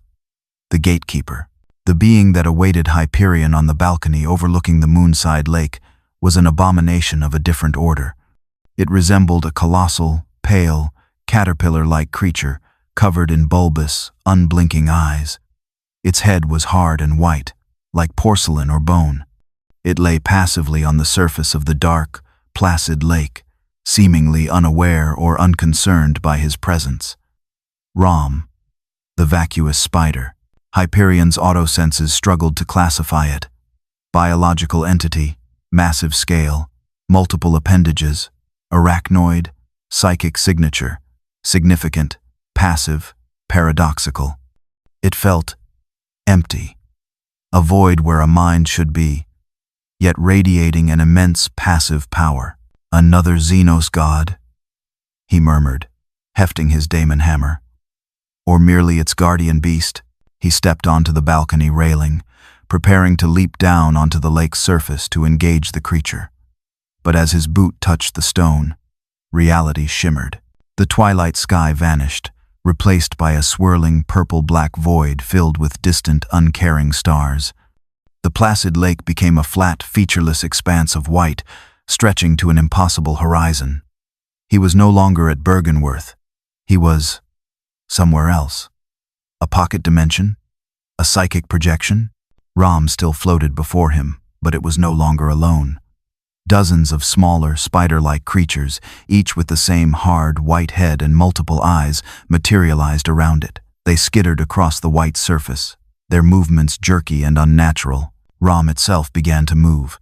S1: The gatekeeper, the being that awaited Hyperion on the balcony overlooking the moonside lake, was an abomination of a different order. It resembled a colossal, pale, caterpillar-like creature, covered in bulbous, unblinking eyes. Its head was hard and white, like porcelain or bone. It lay passively on the surface of the dark, placid lake, seemingly unaware or unconcerned by his presence. Rom, the vacuous spider. Hyperion's autosenses struggled to classify it. Biological entity, massive scale, multiple appendages, arachnoid, psychic signature, significant, passive, paradoxical. It felt empty, a void where a mind should be, yet radiating an immense passive power. "Another Xenos god," he murmured, hefting his daemon hammer. "Or merely its guardian beast?" He stepped onto the balcony railing, preparing to leap down onto the lake's surface to engage the creature. But as his boot touched the stone, reality shimmered. The twilight sky vanished, replaced by a swirling purple-black void filled with distant, uncaring stars. The placid lake became a flat, featureless expanse of white, stretching to an impossible horizon. He was no longer at Byrgenwerth. He was somewhere else. A pocket dimension? A psychic projection? Rom still floated before him, but it was no longer alone. Dozens of smaller, spider-like creatures, each with the same hard, white head and multiple eyes, materialized around it. They skittered across the white surface, their movements jerky and unnatural. Rom itself began to move.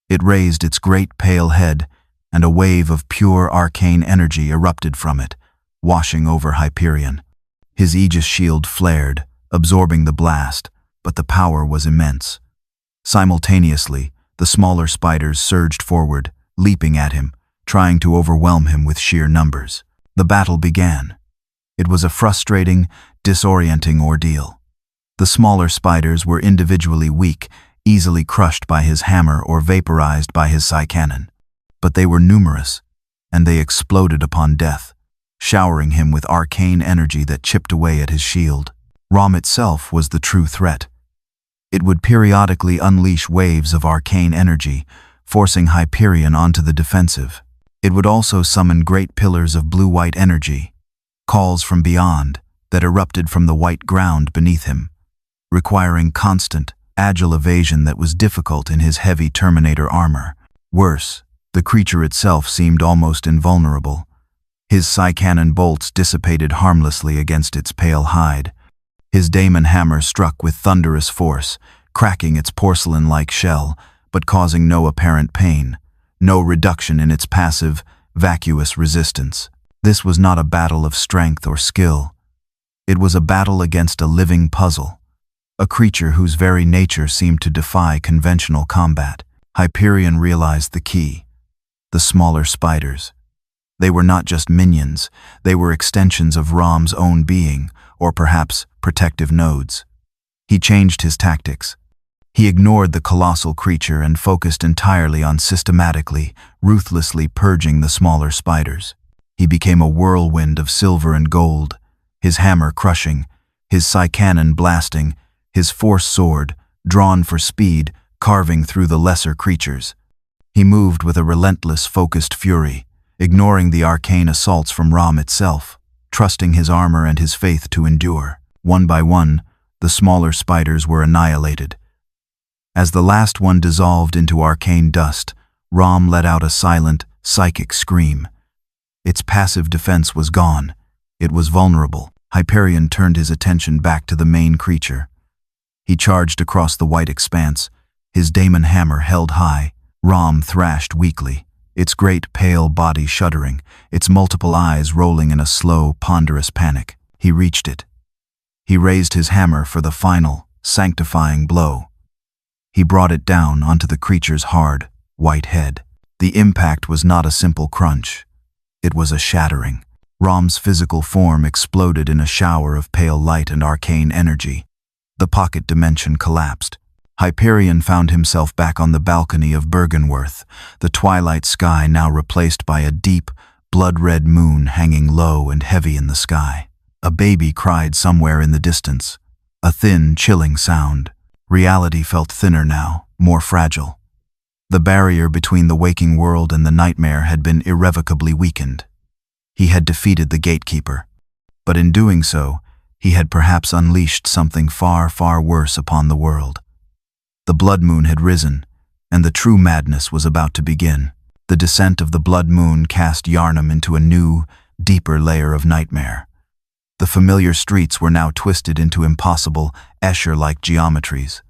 S1: It raised its great pale head, and a wave of pure arcane energy erupted from it, washing over Hyperion. His Aegis shield flared, absorbing the blast, but the power was immense. Simultaneously, the smaller spiders surged forward, leaping at him, trying to overwhelm him with sheer numbers. The battle began. It was a frustrating, disorienting ordeal. The smaller spiders were individually weak, easily crushed by his hammer or vaporized by his psi cannon. But they were numerous, and they exploded upon death, showering him with arcane energy that chipped away at his shield. Rom itself was the true threat. It would periodically unleash waves of arcane energy, forcing Hyperion onto the defensive. It would also summon great pillars of blue-white energy, calls from beyond that erupted from the white ground beneath him, requiring constant, agile evasion that was difficult in his heavy Terminator armor. Worse, the creature itself seemed almost invulnerable. His Psy-cannon bolts dissipated harmlessly against its pale hide. His daemon hammer struck with thunderous force, cracking its porcelain-like shell, but causing no apparent pain, no reduction in its passive, vacuous resistance. This was not a battle of strength or skill. It was a battle against a living puzzle, a creature whose very nature seemed to defy conventional combat. Hyperion realized the key: the smaller spiders. They were not just minions, they were extensions of Rom's own being, or perhaps protective nodes. He changed his tactics. He ignored the colossal creature and focused entirely on systematically, ruthlessly purging the smaller spiders. He became a whirlwind of silver and gold, his hammer crushing, his Psy-cannon blasting, his force sword, drawn for speed, carving through the lesser creatures. He moved with a relentless, focused fury, ignoring the arcane assaults from Rom itself, trusting his armor and his faith to endure. One by one, the smaller spiders were annihilated. As the last one dissolved into arcane dust, Rom let out a silent, psychic scream. Its passive defense was gone. It was vulnerable. Hyperion turned his attention back to the main creature. He charged across the white expanse, his daemon hammer held high. Rom thrashed weakly, its great pale body shuddering, its multiple eyes rolling in a slow, ponderous panic. He reached it. He raised his hammer for the final, sanctifying blow. He brought it down onto the creature's hard, white head. The impact was not a simple crunch. It was a shattering. Rom's physical form exploded in a shower of pale light and arcane energy. The pocket dimension collapsed. Hyperion found himself back on the balcony of Bergenworth, the twilight sky now replaced by a deep, blood-red moon hanging low and heavy in the sky. A baby cried somewhere in the distance, a thin, chilling sound. Reality felt thinner now, more fragile. The barrier between the waking world and the nightmare had been irrevocably weakened. He had defeated the gatekeeper, but in doing so, he had perhaps unleashed something far, far worse upon the world. The blood moon had risen, and the true madness was about to begin. The descent of the blood moon cast Yharnam into a new, deeper layer of nightmare. The familiar streets were now twisted into impossible, Escher-like geometries.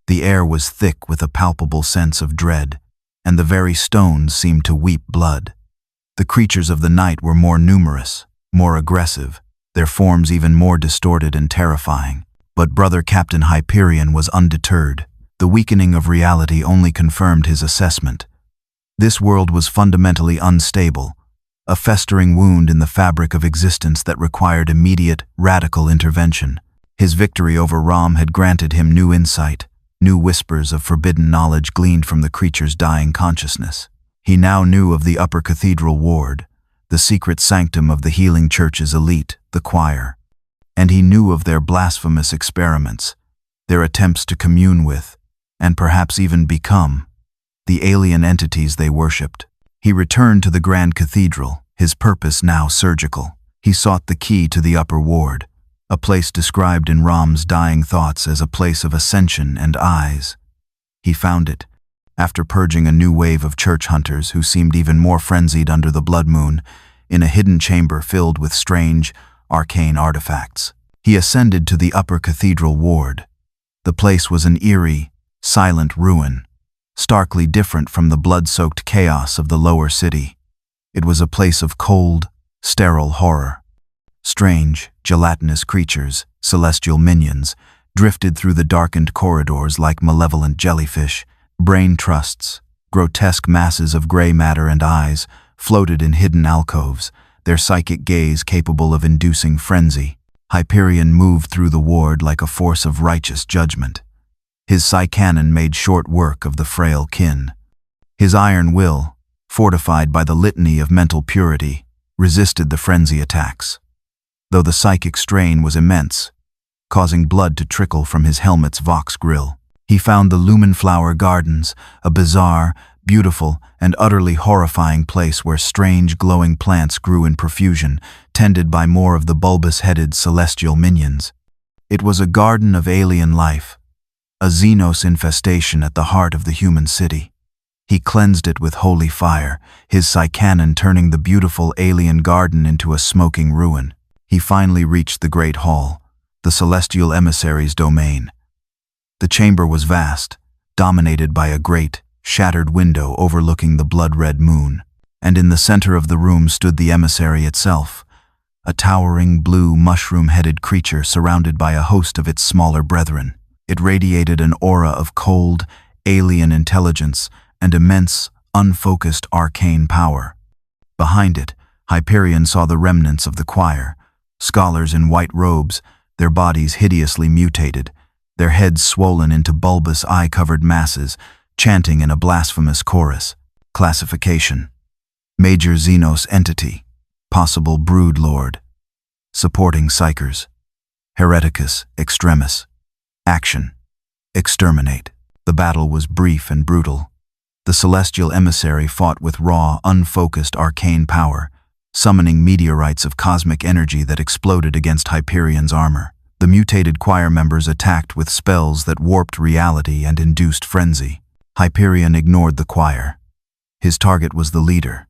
S1: The air was thick with a palpable sense of dread, and the very stones seemed to weep blood. The creatures of the night were more numerous, more aggressive, their forms even more distorted and terrifying. But Brother Captain Hyperion was undeterred. The weakening of reality only confirmed his assessment. This world was fundamentally unstable, a festering wound in the fabric of existence that required immediate, radical intervention. His victory over Rom had granted him new insight, new whispers of forbidden knowledge gleaned from the creature's dying consciousness. He now knew of the Upper Cathedral Ward, the secret sanctum of the healing church's elite, the choir. And he knew of their blasphemous experiments, their attempts to commune with, and perhaps even become, the alien entities they worshipped. He returned to the Grand Cathedral, his purpose now surgical. He sought the key to the Upper Ward, a place described in Rom's dying thoughts as a place of ascension and eyes. He found it, after purging a new wave of church hunters who seemed even more frenzied under the blood moon, in a hidden chamber filled with strange, arcane artifacts. He ascended to the Upper Cathedral Ward. The place was an eerie, silent ruin, starkly different from the blood-soaked chaos of the lower city. It was a place of cold, sterile horror. Strange, gelatinous creatures, celestial minions, drifted through the darkened corridors like malevolent jellyfish. Brain trusts, grotesque masses of gray matter and eyes, floated in hidden alcoves, their psychic gaze capable of inducing frenzy. Hyperion moved through the ward like a force of righteous judgment. His Psy-cannon made short work of the frail kin. His iron will, fortified by the litany of mental purity, resisted the frenzy attacks. Though the psychic strain was immense, causing blood to trickle from his helmet's vox grill. He found the Lumenflower Gardens, a bizarre, beautiful and utterly horrifying place where strange glowing plants grew in profusion, tended by more of the bulbous-headed celestial minions. It was a garden of alien life, a Xenos infestation at the heart of the human city. He cleansed it with holy fire, his psycanon turning the beautiful alien garden into a smoking ruin. He finally reached the Great Hall, the celestial emissary's domain. The chamber was vast, dominated by a great, shattered window overlooking the blood-red moon, and in the center of the room stood the emissary itself, a towering blue mushroom-headed creature surrounded by a host of its smaller brethren. It radiated an aura of cold, alien intelligence and immense, unfocused arcane power. Behind it, Hyperion saw the remnants of the choir, scholars in white robes, their bodies hideously mutated, their heads swollen into bulbous eye-covered masses, chanting in a blasphemous chorus. Classification: Major Xenos Entity, Possible Brood Lord. Supporting Psychers: Hereticus Extremis. Action: Exterminate. The battle was brief and brutal. The celestial emissary fought with raw, unfocused arcane power, summoning meteorites of cosmic energy that exploded against Hyperion's armor. The mutated choir members attacked with spells that warped reality and induced frenzy. Hyperion ignored the choir. His target was the leader.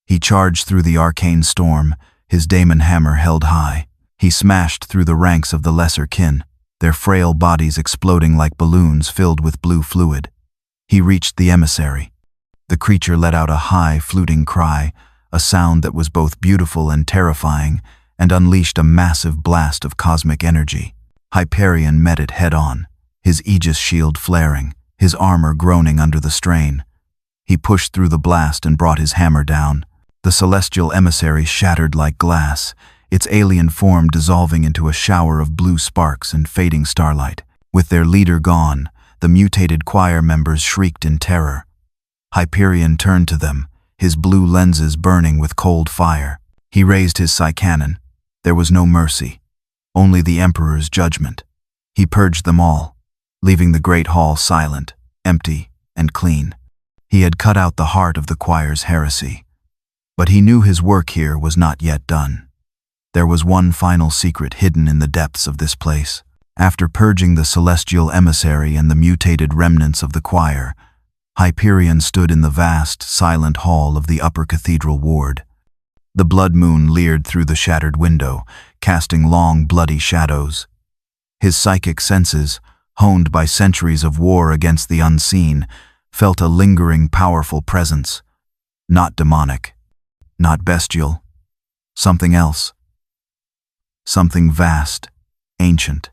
S1: He charged through the arcane storm, his daemon hammer held high. He smashed through the ranks of the lesser kin, their frail bodies exploding like balloons filled with blue fluid. He reached the emissary. The creature let out a high, fluting cry, a sound that was both beautiful and terrifying, and unleashed a massive blast of cosmic energy. Hyperion met it head-on, his aegis shield flaring, his armor groaning under the strain. He pushed through the blast and brought his hammer down. The celestial emissary shattered like glass, its alien form dissolving into a shower of blue sparks and fading starlight. With their leader gone, the mutated choir members shrieked in terror. Hyperion turned to them, his blue lenses burning with cold fire. He raised his psycanon. There was no mercy, only the Emperor's judgment. He purged them all, leaving the great hall silent, empty, and clean. He had cut out the heart of the choir's heresy. But he knew his work here was not yet done. There was one final secret hidden in the depths of this place. After purging the celestial emissary and the mutated remnants of the choir, Hyperion stood in the vast, silent hall of the upper cathedral ward. The blood moon leered through the shattered window, casting long, bloody shadows. His psychic senses, honed by centuries of war against the unseen, felt a lingering, powerful presence. Not demonic, not bestial, something else. Something vast, ancient,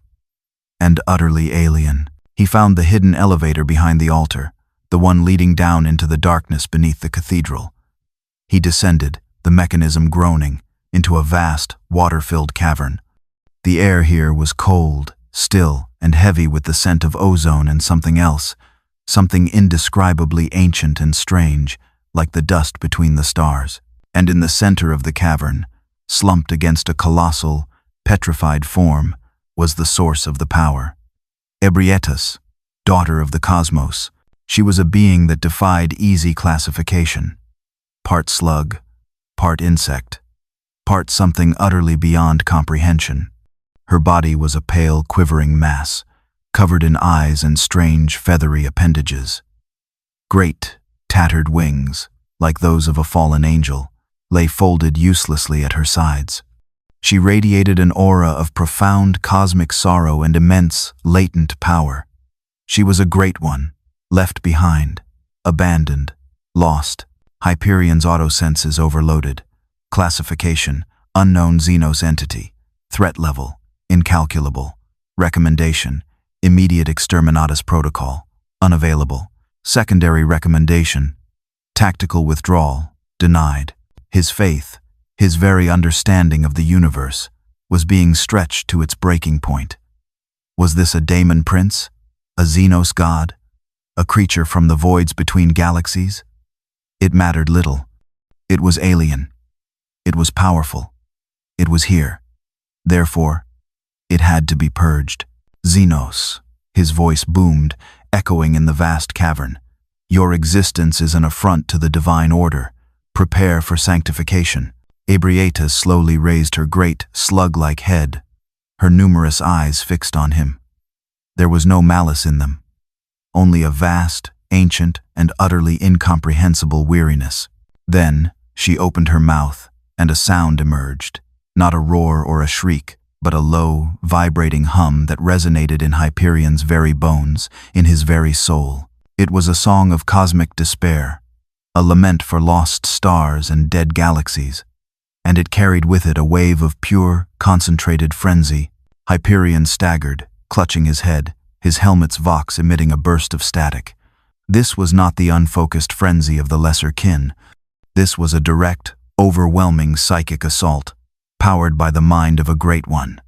S1: and utterly alien. He found the hidden elevator behind the altar, the one leading down into the darkness beneath the cathedral. He descended, the mechanism groaning, into a vast, water-filled cavern. The air here was cold, still, and heavy with the scent of ozone and something else, something indescribably ancient and strange, like the dust between the stars. And in the center of the cavern, slumped against a colossal, petrified form, was the source of the power. Ebrietas, daughter of the cosmos, she was a being that defied easy classification. Part slug, part insect, part something utterly beyond comprehension. Her body was a pale, quivering mass, covered in eyes and strange, feathery appendages. Great, tattered wings, like those of a fallen angel, lay folded uselessly at her sides. She radiated an aura of profound cosmic sorrow and immense, latent power. She was a great one, left behind, abandoned, lost. Hyperion's autosenses overloaded. Classification: unknown Xenos entity. Threat level: incalculable. Recommendation: immediate exterminatus protocol. Unavailable. Secondary recommendation: tactical withdrawal. Denied. His faith, his very understanding of the universe, was being stretched to its breaking point. Was this a daemon prince? A Xenos god? A creature from the voids between galaxies? It mattered little. It was alien. It was powerful. It was here. Therefore, it had to be purged. Xenos, his voice boomed, echoing in the vast cavern. Your existence is an affront to the divine order. Prepare for sanctification. Ebrietas slowly raised her great, slug-like head, her numerous eyes fixed on him. There was no malice in them, only a vast, ancient, and utterly incomprehensible weariness. Then she opened her mouth, and a sound emerged, not a roar or a shriek, but a low, vibrating hum that resonated in Hyperion's very bones, in his very soul. It was a song of cosmic despair, a lament for lost stars and dead galaxies, and it carried with it a wave of pure, concentrated frenzy. Hyperion staggered, clutching his head, his helmet's vox emitting a burst of static. This was not the unfocused frenzy of the lesser kin. This was a direct, overwhelming psychic assault, powered by the mind of a great one.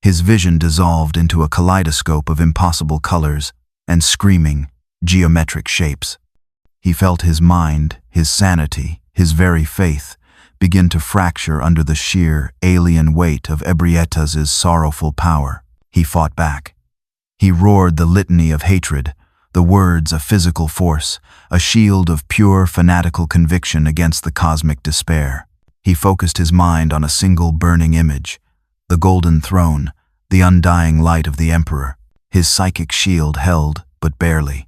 S1: His vision dissolved into a kaleidoscope of impossible colors and screaming, geometric shapes. He felt his mind, his sanity, his very faith begin to fracture under the sheer, alien weight of Ebrietas's sorrowful power. He fought back. He roared the litany of hatred, the words of physical force, a shield of pure, fanatical conviction against the cosmic despair. He focused his mind on a single burning image, the golden throne, the undying light of the Emperor. His psychic shield held, but barely.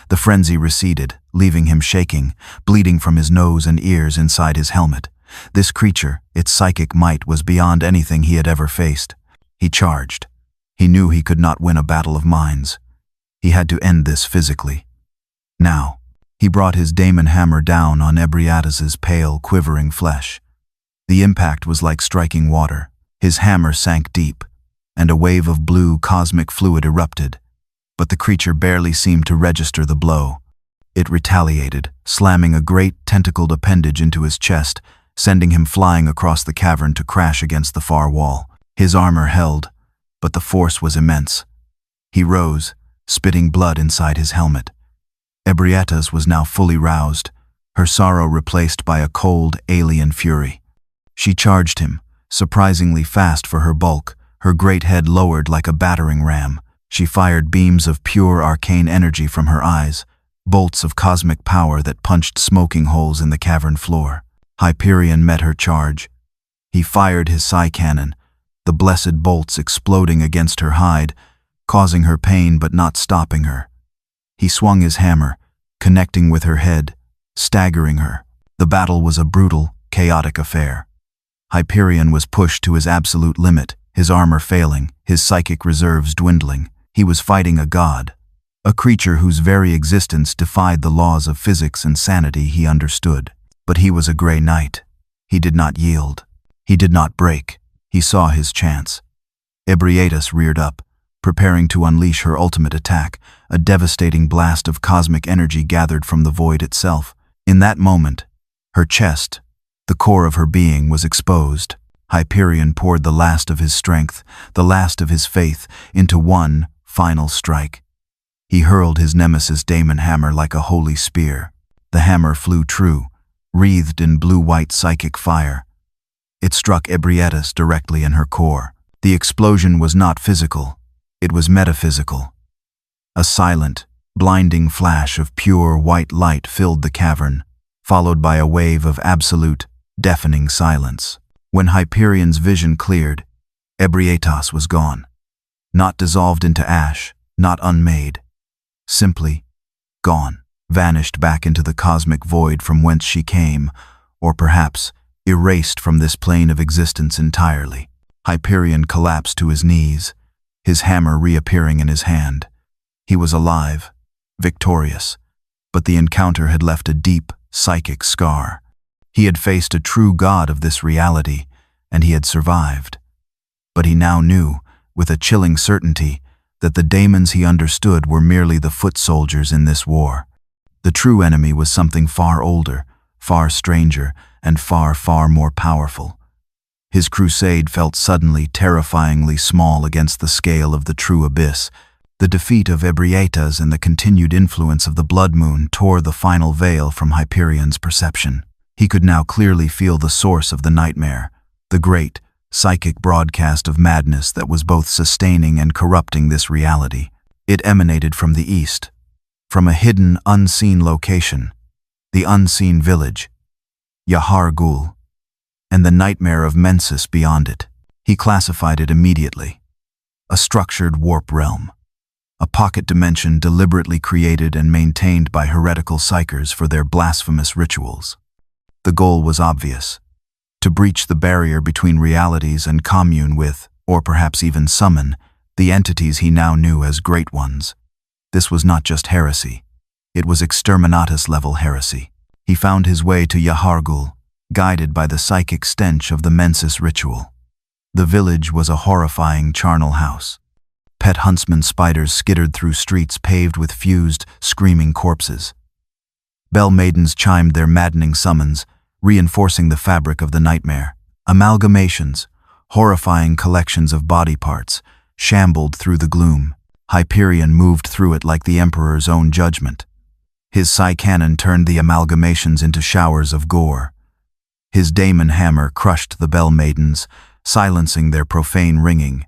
S1: The frenzy receded, leaving him shaking, bleeding from his nose and ears inside his helmet. This creature, its psychic might, was beyond anything he had ever faced. He charged. He knew he could not win a battle of minds. He had to end this physically. Now, he brought his daemon hammer down on Ebrietas's pale, quivering flesh. The impact was like striking water. His hammer sank deep, and a wave of blue cosmic fluid erupted. But the creature barely seemed to register the blow. It retaliated, slamming a great tentacled appendage into his chest, sending him flying across the cavern to crash against the far wall. His armor held, but the force was immense. He rose, spitting blood inside his helmet. Ebrietas was now fully roused, her sorrow replaced by a cold, alien fury. She charged him, surprisingly fast for her bulk, her great head lowered like a battering ram. She fired beams of pure arcane energy from her eyes, bolts of cosmic power that punched smoking holes in the cavern floor. Hyperion met her charge. He fired his psi cannon, the blessed bolts exploding against her hide, causing her pain but not stopping her. He swung his hammer, connecting with her head, staggering her. The battle was a brutal, chaotic affair. Hyperion was pushed to his absolute limit, his armor failing, his psychic reserves dwindling. He was fighting a god, a creature whose very existence defied the laws of physics and sanity he understood. But he was a Grey Knight. He did not yield. He did not break. He saw his chance. Ebrietas reared up, preparing to unleash her ultimate attack, a devastating blast of cosmic energy gathered from the void itself. In that moment, her chest, the core of her being, was exposed. Hyperion poured the last of his strength, the last of his faith, into one final strike. He hurled his nemesis daemon hammer like a holy spear. The hammer flew true, wreathed in blue-white psychic fire. It struck Ebrietas directly in her core. The explosion was not physical, it was metaphysical. A silent, blinding flash of pure white light filled the cavern, followed by a wave of absolute, deafening silence. When Hyperion's vision cleared, Ebrietas was gone. Not dissolved into ash, not unmade. Simply gone. Vanished back into the cosmic void from whence she came, or perhaps erased from this plane of existence entirely. Hyperion collapsed to his knees, his hammer reappearing in his hand. He was alive, victorious, but the encounter had left a deep, psychic scar. He had faced a true god of this reality, and he had survived. But he now knew, with a chilling certainty, that the daemons he understood were merely the foot soldiers in this war. The true enemy was something far older, far stranger, and far, far more powerful. His crusade felt suddenly terrifyingly small against the scale of the true abyss. The defeat of Ebrietas and the continued influence of the blood moon tore the final veil from Hyperion's perception. He could now clearly feel the source of the nightmare, the great, psychic broadcast of madness that was both sustaining and corrupting this reality. It emanated from the east, from a hidden, unseen location, the unseen village, Yahar Ghul, and the nightmare of Mensis beyond it. He classified it immediately. A structured warp realm. A pocket dimension deliberately created and maintained by heretical psychers for their blasphemous rituals. The goal was obvious: to breach the barrier between realities and commune with, or perhaps even summon, the entities he now knew as Great Ones. This was not just heresy. It was exterminatus-level heresy. He found his way to Yahar Ghul, guided by the psychic stench of the Mensis ritual. The village was a horrifying charnel house. Pet huntsman spiders skittered through streets paved with fused, screaming corpses. Bell maidens chimed their maddening summons, reinforcing the fabric of the nightmare. Amalgamations, horrifying collections of body parts, shambled through the gloom. Hyperion moved through it like the Emperor's own judgment. His Psy-cannon turned the amalgamations into showers of gore. His daemon hammer crushed the Bell maidens, silencing their profane ringing.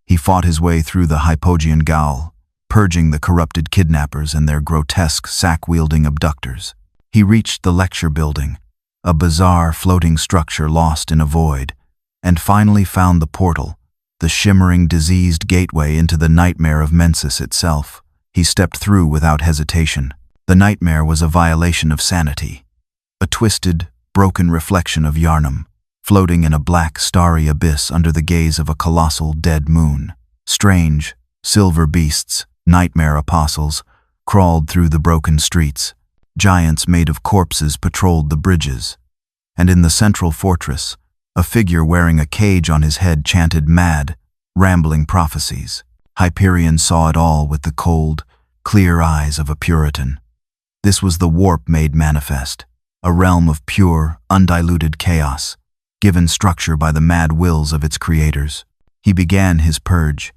S1: He fought his way through the Hypogean Gaul, purging the corrupted kidnappers and their grotesque sack-wielding abductors. He reached the lecture building, a bizarre floating structure lost in a void, and finally found the portal, the shimmering, diseased gateway into the nightmare of Mensis itself. He stepped through without hesitation. The nightmare was a violation of sanity, a twisted, broken reflection of Yharnam, floating in a black, starry abyss under the gaze of a colossal dead moon. Strange, silver beasts, nightmare apostles, crawled through the broken streets. Giants made of corpses patrolled the bridges. And in the central fortress, a figure wearing a cage on his head chanted mad, rambling prophecies. Hyperion saw it all with the cold, clear eyes of a Puritan. This was the warp made manifest, a realm of pure, undiluted chaos, given structure by the mad wills of its creators. He began his purge.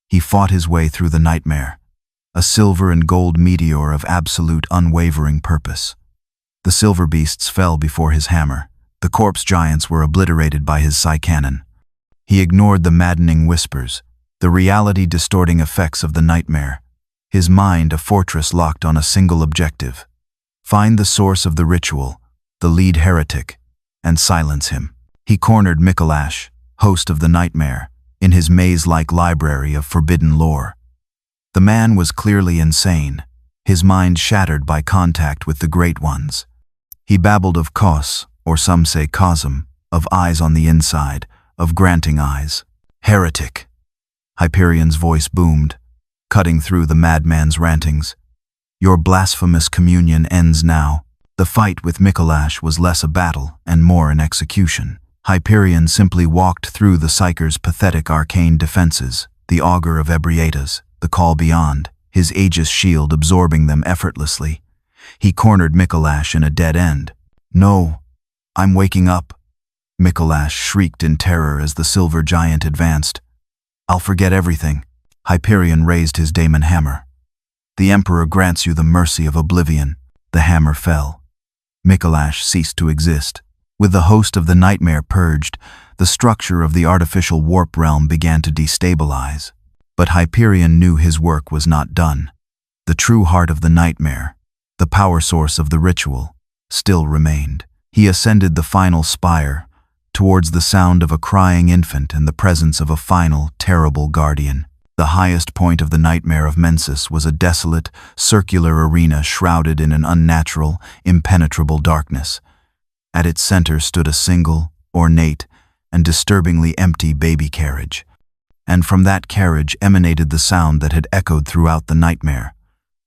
S1: He fought his way through the nightmare, a silver and gold meteor of absolute, unwavering purpose. The silver beasts fell before his hammer. The corpse giants were obliterated by his Psy-cannon. He ignored the maddening whispers, the reality-distorting effects of the nightmare. His mind a fortress locked on a single objective: find the source of the ritual, the lead heretic, and silence him. He cornered Mikolash, host of the nightmare, in his maze-like library of forbidden lore. The man was clearly insane, his mind shattered by contact with the Great Ones. He babbled of Kos, or some say Cosm, of eyes on the inside, of granting eyes. Heretic. Hyperion's voice boomed, cutting through the madman's rantings. Your blasphemous communion ends now. The fight with Mikolash was less a battle and more an execution. Hyperion simply walked through the Psyker's pathetic arcane defenses, the Augur of Ebrietas, the Call Beyond, his Aegis shield absorbing them effortlessly. He cornered Mikolash in a dead end. No, I'm waking up. Mikolash shrieked in terror as the silver giant advanced. I'll forget everything. Hyperion raised his daemon hammer. The Emperor grants you the mercy of oblivion. The hammer fell. Mikolash ceased to exist. With the host of the nightmare purged, the structure of the artificial warp realm began to destabilize. But Hyperion knew his work was not done. The true heart of the nightmare, the power source of the ritual, still remained. He ascended the final spire, towards the sound of a crying infant and the presence of a final, terrible guardian. The highest point of the nightmare of Mensis was a desolate, circular arena shrouded in an unnatural, impenetrable darkness. At its center stood a single, ornate, and disturbingly empty baby carriage. And from that carriage emanated the sound that had echoed throughout the nightmare,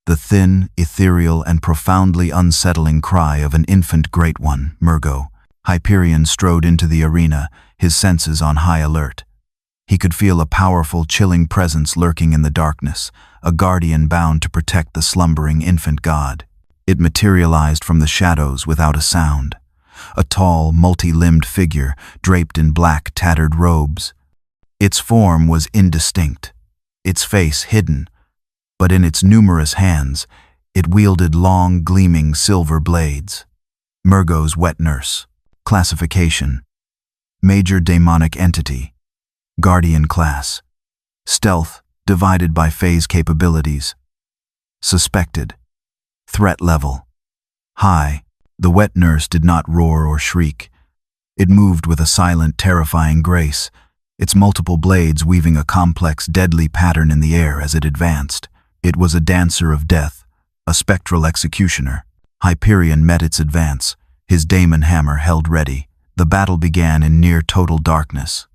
S1: the thin, ethereal, and profoundly unsettling cry of an infant Great One, Murgo. Hyperion strode into the arena, his senses on high alert. He could feel a powerful, chilling presence lurking in the darkness, a guardian bound to protect the slumbering infant god. It materialized from the shadows without a sound. A tall, multi-limbed figure, draped in black, tattered robes. Its form was indistinct, its face hidden, but in its numerous hands, it wielded long, gleaming silver blades. Murgo's wet nurse. Classification: Major Daemonic Entity. Guardian Class. Stealth, divided by phase capabilities. Suspected: Threat level. High. The wet nurse did not roar or shriek. It moved with a silent, terrifying grace, its multiple blades weaving a complex, deadly pattern in the air as it advanced. It was a dancer of death, a spectral executioner. Hyperion met its advance, his daemon hammer held ready. The battle began in near total darkness,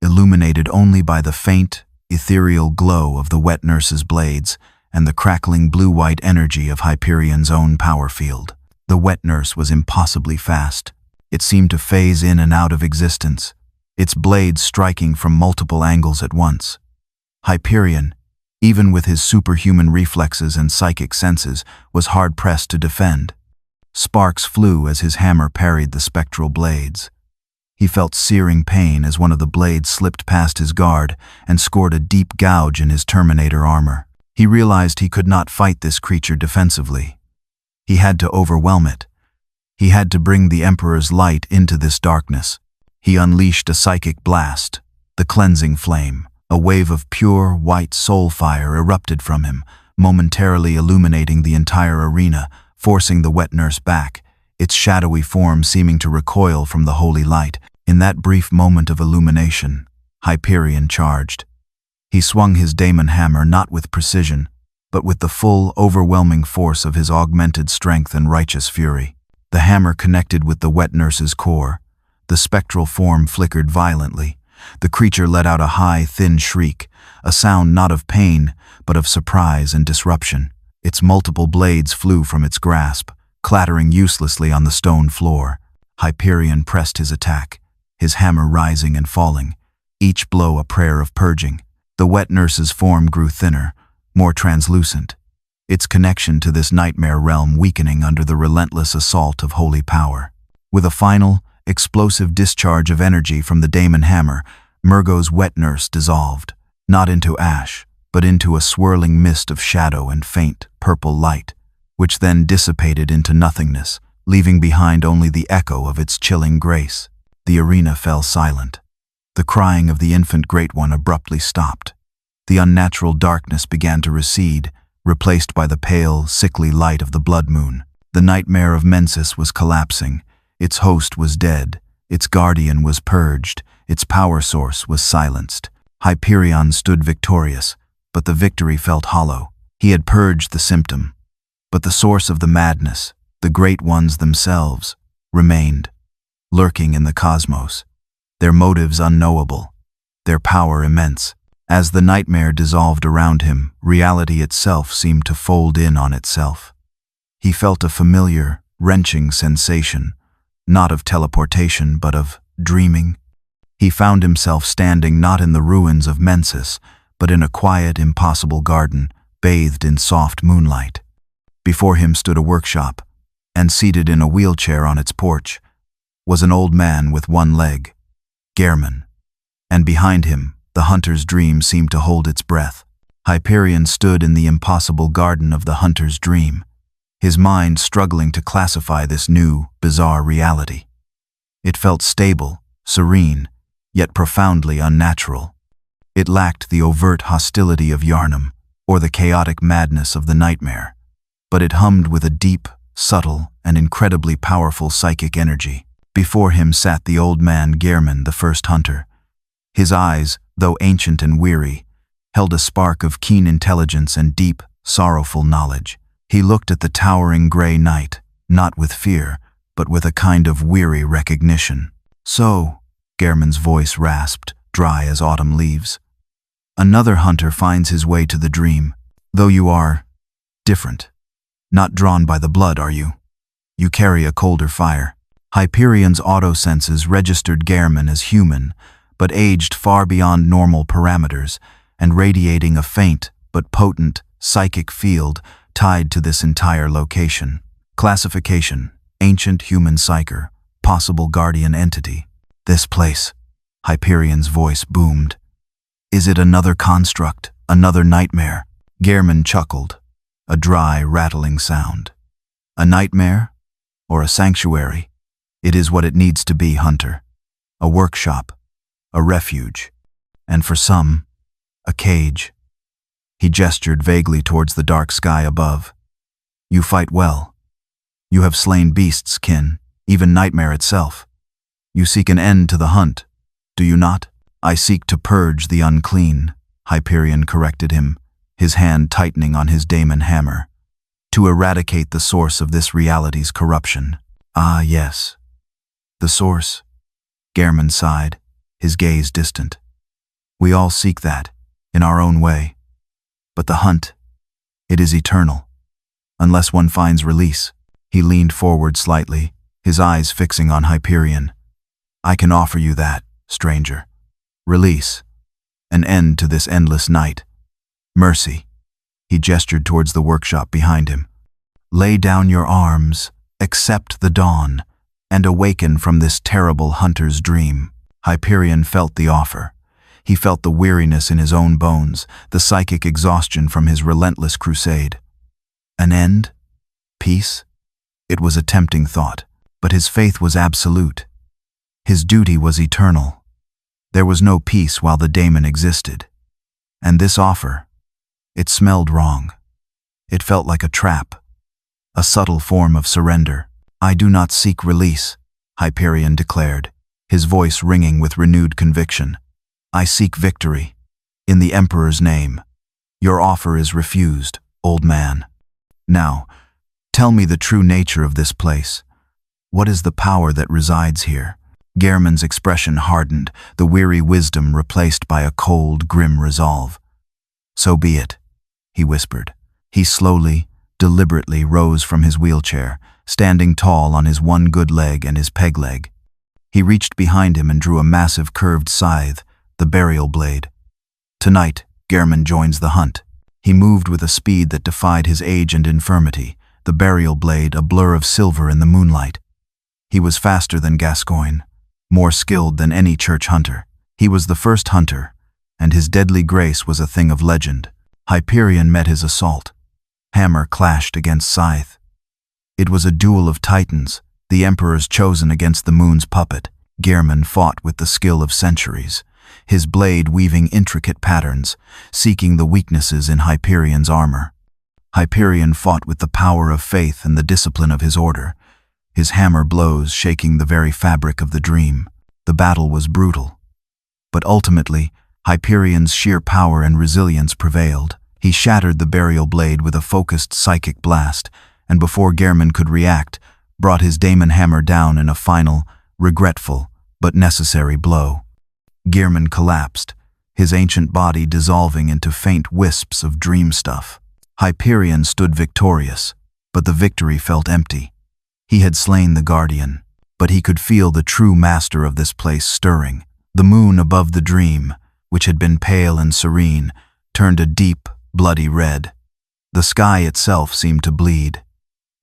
S1: illuminated only by the faint, ethereal glow of the wet nurse's blades and the crackling blue-white energy of Hyperion's own power field. The wet nurse was impossibly fast. It seemed to phase in and out of existence, its blades striking from multiple angles at once. Hyperion, even with his superhuman reflexes and psychic senses, was hard-pressed to defend. Sparks flew as his hammer parried the spectral blades. He felt searing pain as one of the blades slipped past his guard and scored a deep gouge in his Terminator armor. He realized he could not fight this creature defensively. He had to overwhelm it. He had to bring the Emperor's light into this darkness. He unleashed a psychic blast, the cleansing flame. A wave of pure, white soul fire erupted from him, momentarily illuminating the entire arena, forcing the wet nurse back, its shadowy form seeming to recoil from the holy light. In that brief moment of illumination, Hyperion charged. He swung his daemon hammer not with precision, but with the full, overwhelming force of his augmented strength and righteous fury. The hammer connected with the wet nurse's core. The spectral form flickered violently. The creature let out a high, thin shriek, a sound not of pain, but of surprise and disruption. Its multiple blades flew from its grasp, clattering uselessly on the stone floor. Hyperion pressed his attack, his hammer rising and falling, each blow a prayer of purging. The wet nurse's form grew thinner, more translucent, its connection to this nightmare realm weakening under the relentless assault of holy power. With a final, explosive discharge of energy from the daemon hammer, Murgo's wet nurse dissolved, not into ash, but into a swirling mist of shadow and faint, purple light, which then dissipated into nothingness, leaving behind only the echo of its chilling grace. The arena fell silent. The crying of the infant Great One abruptly stopped. The unnatural darkness began to recede, replaced by the pale, sickly light of the blood moon. The nightmare of Mensis was collapsing. Its host was dead, its guardian was purged, its power source was silenced. Hyperion stood victorious, but the victory felt hollow. He had purged the symptom, but the source of the madness, the Great Ones themselves, remained, lurking in the cosmos, their motives unknowable, their power immense. As the nightmare dissolved around him, reality itself seemed to fold in on itself. He felt a familiar, wrenching sensation, not of teleportation, but of dreaming. He found himself standing not in the ruins of Mensis, but in a quiet, impossible garden, bathed in soft moonlight. Before him stood a workshop, and seated in a wheelchair on its porch was an old man with one leg, Gehrman, and behind him, the hunter's dream seemed to hold its breath. Hyperion stood in the impossible garden of the hunter's dream, his mind struggling to classify this new, bizarre reality. It felt stable, serene, yet profoundly unnatural. It lacked the overt hostility of Yharnam, or the chaotic madness of the nightmare, but it hummed with a deep, subtle, and incredibly powerful psychic energy. Before him sat the old man Gehrman, the first hunter. His eyes, though ancient and weary, held a spark of keen intelligence and deep, sorrowful knowledge. He looked at the towering gray night, not with fear, but with a kind of weary recognition. "So," Gehrman's voice rasped, dry as autumn leaves, "another hunter finds his way to the dream, though you are different. Not drawn by the blood, are you? You carry a colder fire." Hyperion's auto-senses registered Gehrman as human, but aged far beyond normal parameters and radiating a faint but potent psychic field tied to this entire location. Classification: ancient human psyker, possible guardian entity. "This place," Hyperion's voice boomed. "Is it another construct, another nightmare?" Gehrman chuckled, a dry, rattling sound. "A nightmare? Or a sanctuary? It is what it needs to be, Hunter. A workshop, a refuge, and for some, a cage." He gestured vaguely towards the dark sky above. You fight well. You have slain beasts, kin, even nightmare itself. You seek an end to the hunt, do you not? I seek to purge the unclean, Hyperion corrected him, his hand tightening on his daemon hammer. To eradicate the source of this reality's corruption. Ah, yes. The source? Gehrman sighed, his gaze distant. We all seek that, in our own way. But the hunt, it is eternal. Unless one finds release. He leaned forward slightly, his eyes fixing on Hyperion. I can offer you that, stranger. Release. An end to this endless night. Mercy. He gestured towards the workshop behind him. Lay down your arms, accept the dawn, and awaken from this terrible hunter's dream. Hyperion felt the offer. He felt the weariness in his own bones, the psychic exhaustion from his relentless crusade. An end? Peace? It was a tempting thought, but his faith was absolute. His duty was eternal. There was no peace while the daemon existed. And this offer, it smelled wrong. It felt like a trap, a subtle form of surrender. I do not seek release, Hyperion declared, his voice ringing with renewed conviction. I seek victory, in the Emperor's name. Your offer is refused, old man. Now, tell me the true nature of this place. What is the power that resides here? Gehrman's expression hardened, the weary wisdom replaced by a cold, grim resolve. So be it, he whispered. He slowly, deliberately rose from his wheelchair, standing tall on his one good leg and his peg leg. He reached behind him and drew a massive curved scythe, the burial blade. Tonight, Gehrman joins the hunt. He moved with a speed that defied his age and infirmity, the burial blade a blur of silver in the moonlight. He was faster than Gascoigne, more skilled than any church hunter. He was the first hunter, and his deadly grace was a thing of legend. Hyperion met his assault. Hammer clashed against scythe. It was a duel of titans, the Emperor's chosen against the moon's puppet. Gehrman fought with the skill of centuries, his blade weaving intricate patterns, seeking the weaknesses in Hyperion's armor. Hyperion fought with the power of faith and the discipline of his order, his hammer blows shaking the very fabric of the dream. The battle was brutal. But ultimately, Hyperion's sheer power and resilience prevailed. He shattered the burial blade with a focused psychic blast, and before Gehrman could react, brought his daemon hammer down in a final, regretful, but necessary blow. Gehrman collapsed, his ancient body dissolving into faint wisps of dream stuff. Hyperion stood victorious, but the victory felt empty. He had slain the guardian, but he could feel the true master of this place stirring. The moon above the dream, which had been pale and serene, turned a deep, bloody red. The sky itself seemed to bleed,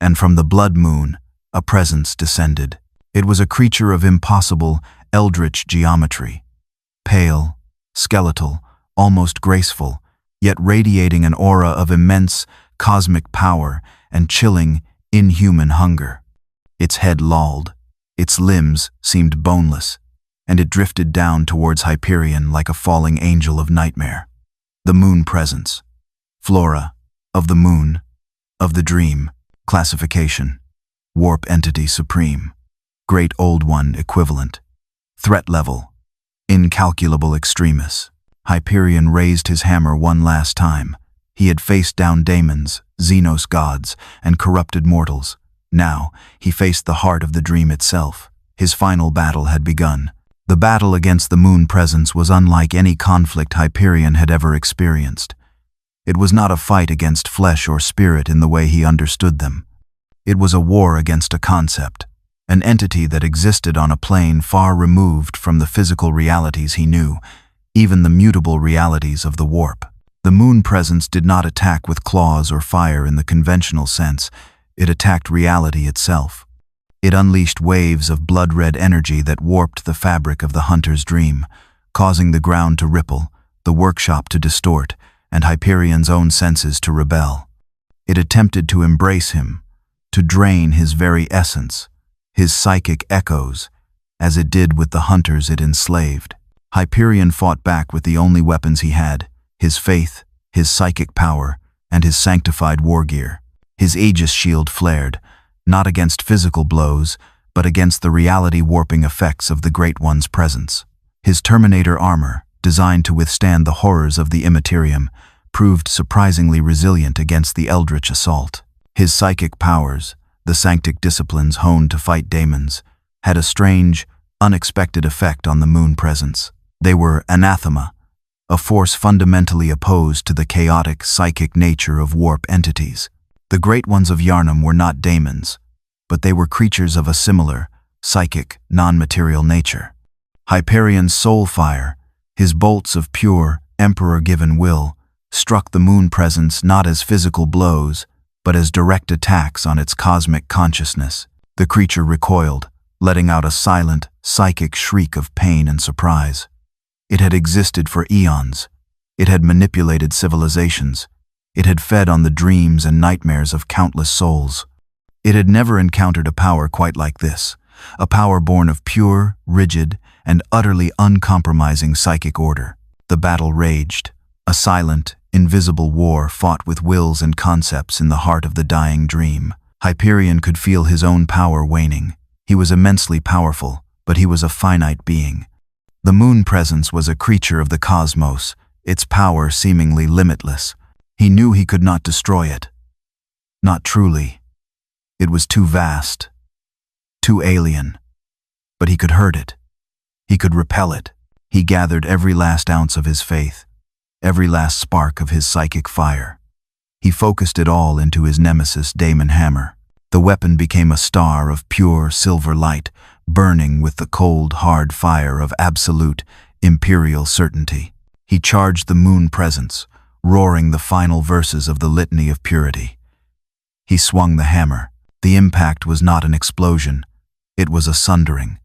S1: and from the blood moon, a presence descended. It was a creature of impossible, eldritch geometry. Pale, skeletal, almost graceful, yet radiating an aura of immense, cosmic power and chilling, inhuman hunger. Its head lolled, its limbs seemed boneless, and it drifted down towards Hyperion like a falling angel of nightmare. The moon presence. Flora. Of the moon. Of the dream. Classification. Warp entity supreme. Great Old One equivalent. Threat level. Incalculable extremis. Hyperion raised his hammer one last time. He had faced down daemons, Xenos gods, and corrupted mortals. Now, he faced the heart of the dream itself. His final battle had begun. The battle against the moon presence was unlike any conflict Hyperion had ever experienced. It was not a fight against flesh or spirit in the way he understood them. It was a war against a concept, an entity that existed on a plane far removed from the physical realities he knew, even the mutable realities of the warp. The moon presence did not attack with claws or fire in the conventional sense. It attacked reality itself. It unleashed waves of blood-red energy that warped the fabric of the hunter's dream, causing the ground to ripple, the workshop to distort, and Hyperion's own senses to rebel. It attempted to embrace him, to drain his very essence, his psychic echoes, as it did with the hunters it enslaved. Hyperion fought back with the only weapons he had, his faith, his psychic power, and his sanctified war gear. His Aegis shield flared, not against physical blows, but against the reality-warping effects of the Great One's presence. His Terminator armor, designed to withstand the horrors of the Immaterium, proved surprisingly resilient against the eldritch assault. His psychic powers, the sanctic disciplines honed to fight daemons, had a strange, unexpected effect on the moon presence. They were anathema, a force fundamentally opposed to the chaotic, psychic nature of warp entities. The Great Ones of Yharnam were not daemons, but they were creatures of a similar, psychic, non-material nature. Hyperion's soul fire, his bolts of pure, emperor-given will, struck the moon presence not as physical blows, but as direct attacks on its cosmic consciousness. The creature recoiled, letting out a silent, psychic shriek of pain and surprise. It had existed for eons. It had manipulated civilizations. It had fed on the dreams and nightmares of countless souls. It had never encountered a power quite like this, a power born of pure, rigid, and utterly uncompromising psychic order. The battle raged, a silent, invisible war fought with wills and concepts in the heart of the dying dream. Hyperion could feel his own power waning. He was immensely powerful, but he was a finite being. The moon presence was a creature of the cosmos, its power seemingly limitless. He knew he could not destroy it. Not truly. It was too vast, too alien. But he could hurt it. He could repel it. He gathered every last ounce of his faith, every last spark of his psychic fire. He focused it all into his nemesis, Daemon Hammer. The weapon became a star of pure silver light, burning with the cold, hard fire of absolute, imperial certainty. He charged the moon presence, roaring the final verses of the litany of purity. He swung the hammer. The impact was not an explosion. It was a sundering.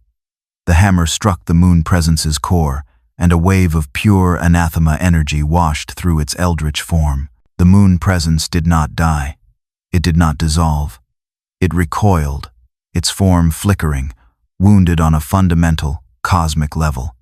S1: The hammer struck the moon presence's core, and a wave of pure anathema energy washed through its eldritch form. The moon presence did not die. It did not dissolve. It recoiled, its form flickering, wounded on a fundamental, cosmic level.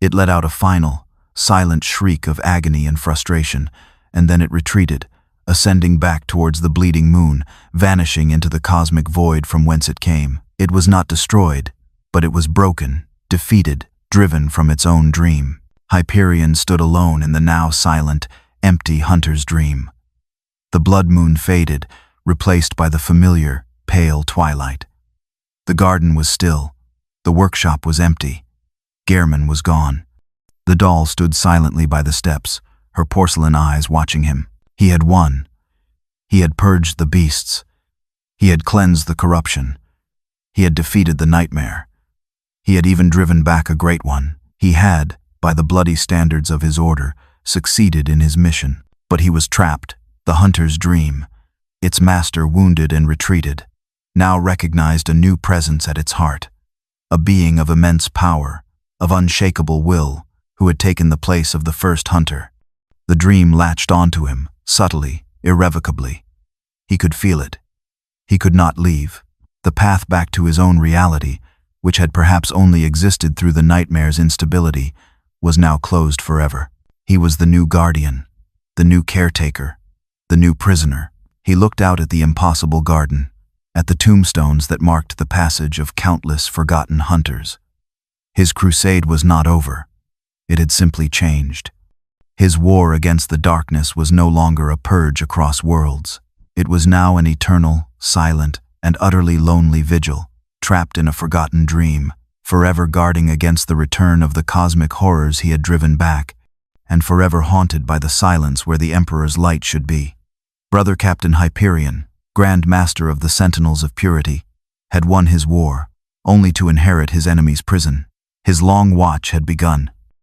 S1: It let out a final, silent shriek of agony and frustration, and then it retreated, ascending back towards the bleeding moon, vanishing into the cosmic void from whence it came. It was not destroyed, but it was broken, defeated, driven from its own dream. Hyperion stood alone in the now silent, empty hunter's dream. The blood moon faded, replaced by the familiar, pale twilight. The garden was still. The workshop was empty. Gehrman was gone. The doll stood silently by the steps, her porcelain eyes watching him. He had won. He had purged the beasts. He had cleansed the corruption. He had defeated the nightmare. He had even driven back a great one. He had, by the bloody standards of his order, succeeded in his mission. But he was trapped, the hunter's dream. Its master wounded and retreated, now recognized a new presence at its heart, a being of immense power, of unshakable will, who had taken the place of the first hunter. The dream latched onto him, subtly, irrevocably. He could feel it. He could not leave. The path back to his own reality, which had perhaps only existed through the nightmare's instability, was now closed forever. He was the new guardian, the new caretaker, the new prisoner. He looked out at the impossible garden, at the tombstones that marked the passage of countless forgotten hunters. His crusade was not over. It had simply changed. His war against the darkness was no longer a purge across worlds. It was now an eternal, silent, and utterly lonely vigil, trapped in a forgotten dream, forever guarding against the return of the cosmic horrors he had driven back, and forever haunted by the silence where the Emperor's light should be. Brother Captain Hyperion, Grand Master of the Sentinels of Purity, had won his war, only to inherit his enemy's prison. His long watch had begun.